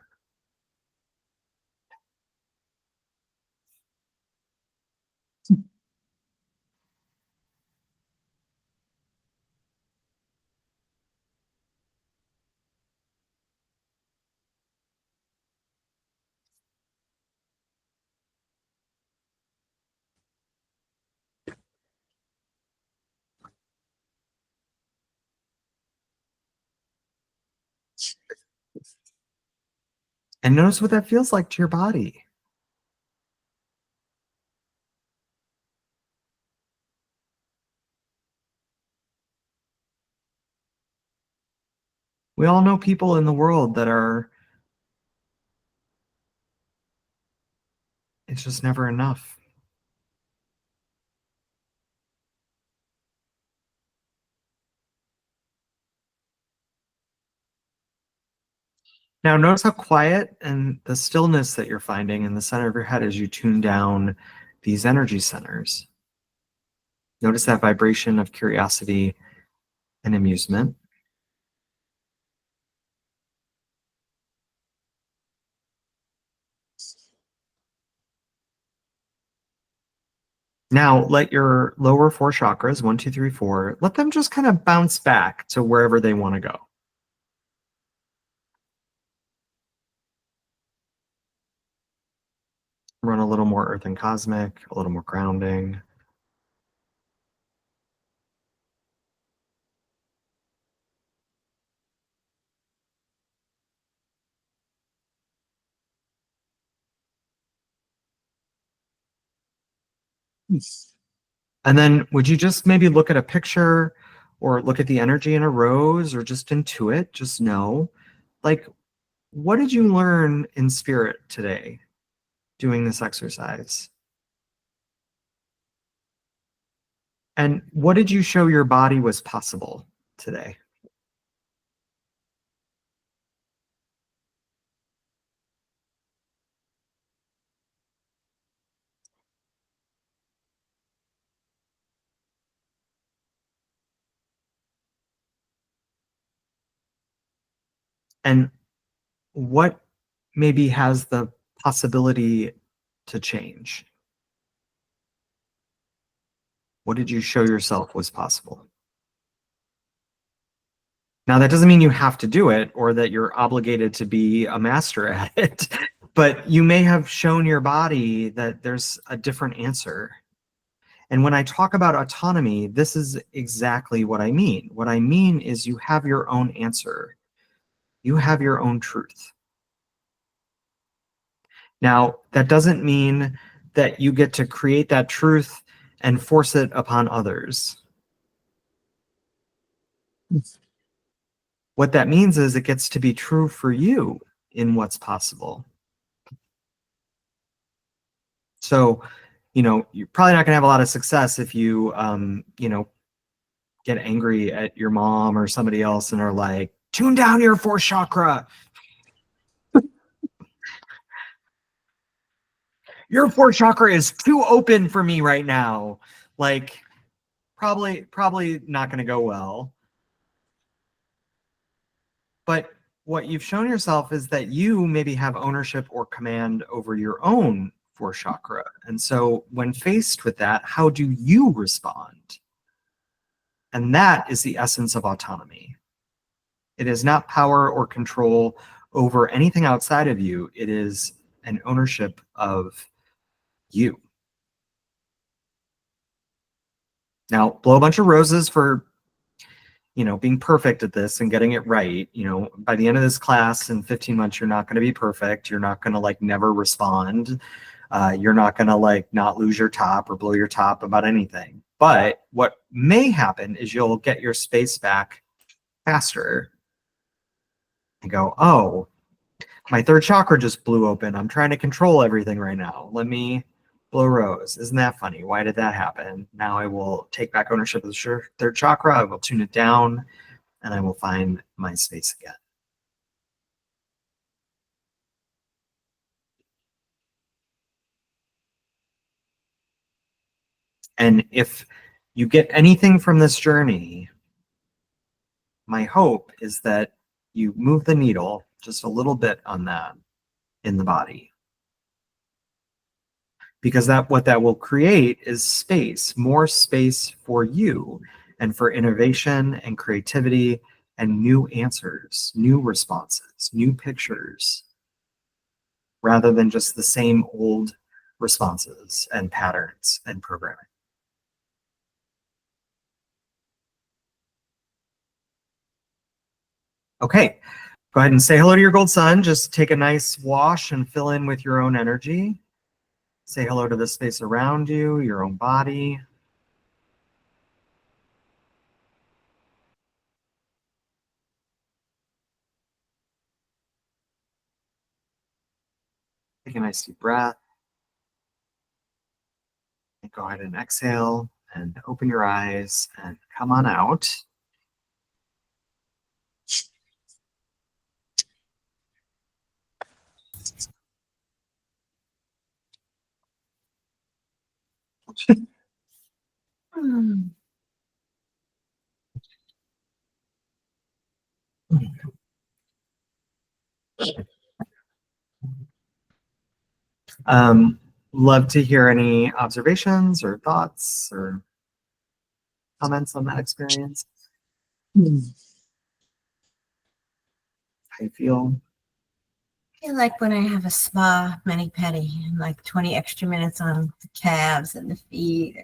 And notice what that feels like to your body. We all know people in the world that are, it's just never enough. Now, notice how quiet and the stillness that you're finding in the center of your head as you tune down these energy centers. Notice that vibration of curiosity and amusement. Now, let your lower four chakras, 1, 2, 3, 4, let them just kind of bounce back to wherever they want to go. Run a little more earth and cosmic, a little more grounding. And then would you just maybe look at a picture or look at the energy in a rose or just intuit, just know, like, what did you learn in spirit today doing this exercise? And what did you show your body was possible today? And what maybe has the possibility to change? What did you show yourself was possible? Now, that doesn't mean you have to do it or that you're obligated to be a master at it, but you may have shown your body that there's a different answer. And when I talk about autonomy, this is exactly what I mean. What I mean is you have your own answer. You have your own truth. Now, that doesn't mean that you get to create that truth and force it upon others. What that means is it gets to be true for you in what's possible. So, you're probably not going to have a lot of success if you, get angry at your mom or somebody else and are like, tune down your fourth chakra. Your fourth chakra is too open for me right now. Like, probably not going to go well. But what you've shown yourself is that you maybe have ownership or command over your own fourth chakra. And so when faced with that, how do you respond? And that is the essence of autonomy. It is not power or control over anything outside of you. It is an ownership of you. Now, blow a bunch of roses for, being perfect at this and getting it right. By the end of this class in 15 months, you're not going to be perfect. You're not going to never respond. You're not going to not lose your top or blow your top about anything. But what may happen is you'll get your space back faster and go, oh, my third chakra just blew open. I'm trying to control everything right now. Let me blow rose. Isn't that funny? Why did that happen? Now I will take back ownership of the third chakra. I will tune it down and I will find my space again. And if you get anything from this journey, my hope is that you move the needle just a little bit on that in the body. Because what that will create is space, more space for you and for innovation and creativity and new answers, new responses, new pictures, rather than just the same old responses and patterns and programming. Okay, go ahead and say hello to your gold sun. Just take a nice wash and fill in with your own energy. Say hello to the space around you, your own body. Take a nice deep breath. And go ahead and exhale and open your eyes and come on out. Love to hear any observations or thoughts or comments on that experience. How you feel? I feel like when I have a spa mani-pedi and 20 extra minutes on the calves and the feet,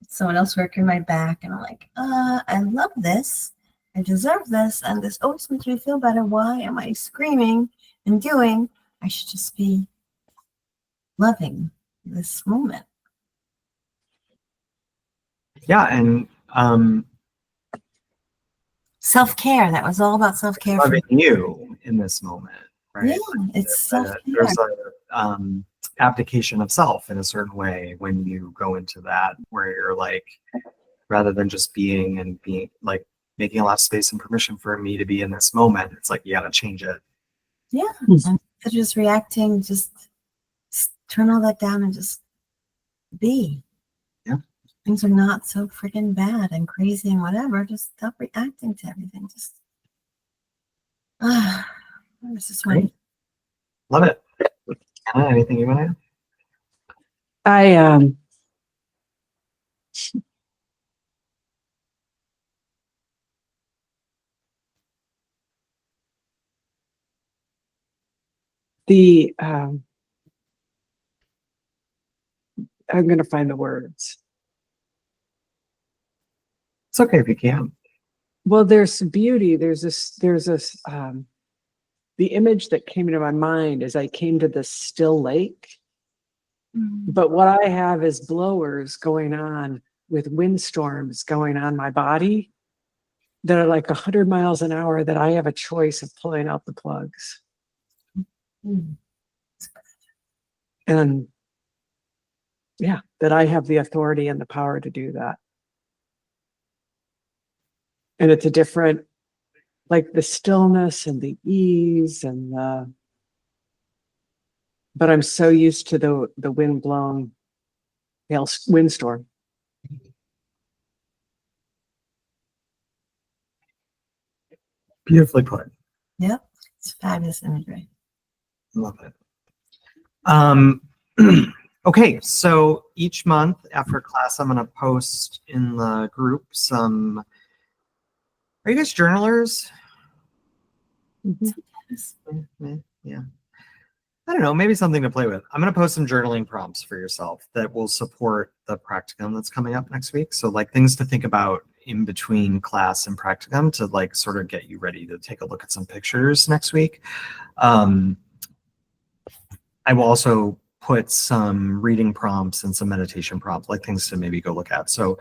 someone else working my back, and I'm like, I love this. I deserve this, and this always makes me feel better. Why am I screaming and doing? I should just be loving this moment. Yeah, and self-care. That was all about self-care. Loving you in this moment, right? Yeah, it's self-care. There's a abdication of self in a certain way when you go into that, where you're rather than just being and being making a lot of space and permission for me to be in this moment, it's you gotta change it. Yeah, instead of just reacting, just turn all that down and just be. Yeah, things are not so freaking bad and crazy and whatever. Just stop reacting to everything. Just this is one. Love it. Anna, anything you want to add? I'm going to find the words. It's okay if you can't. Well, there's beauty. There's this, the image that came into my mind as I came to this still lake. But what I have is blowers going on with windstorms going on my body that are 100 miles an hour, that I have a choice of pulling out the plugs. And yeah, that I have the authority and the power to do that. And it's a different, the stillness and the ease and but I'm so used to the wind-blown windstorm. Beautifully put. Yep. It's fabulous imagery. Love it. Okay, so each month after class, I'm going to post in the group some. Are you guys journalers? Yeah. I don't know, maybe something to play with. I'm going to post some journaling prompts for yourself that will support the practicum that's coming up next week. So like things to think about in between class and practicum to like sort of get you ready to take a look at some pictures next week. I will also put some reading prompts and some meditation prompts, like things to maybe go look at. So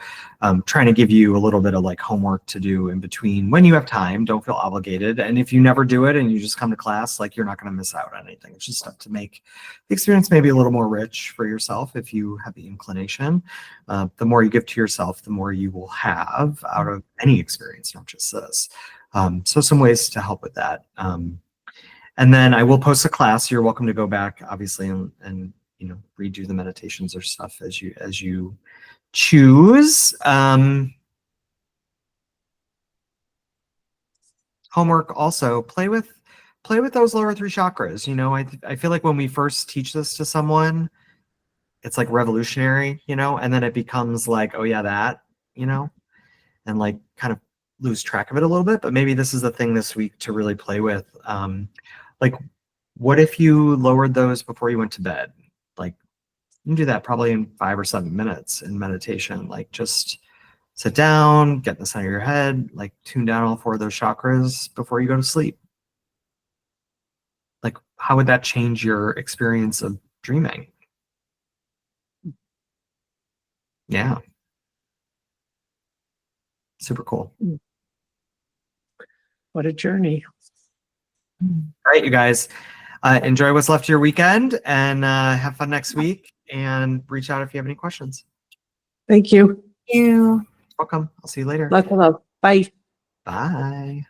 trying to give you a little bit of like homework to do in between when you have time. Don't feel obligated. And if you never do it and you just come to class, like you're not going to miss out on anything. It's just stuff to make the experience maybe a little more rich for yourself if you have the inclination. The more you give to yourself, the more you will have out of any experience, not just this. So some ways to help with that. And then I will post a class. You're welcome to go back, obviously, and you know, redo the meditations or stuff as you choose. Homework also, play with those lower 3 chakras. You know, I feel like when we first teach this to someone, it's like revolutionary, you know, and then it becomes like, oh yeah, that, you know, and like kind of lose track of it a little bit. But maybe this is the thing this week to really play with. Like, what if you lowered those before you went to bed? Like, you can do that probably in 5 or 7 minutes in meditation. Like, just sit down, get in the center of your head, like tune down all 4 of those chakras before you go to sleep. Like, how would that change your experience of dreaming? Yeah. Super cool. What a journey. All right, you guys. Enjoy what's left of your weekend and have fun next week, and reach out if you have any questions. Thank you. Thank you. Welcome. I'll see you later. Lots of love. Bye. Bye.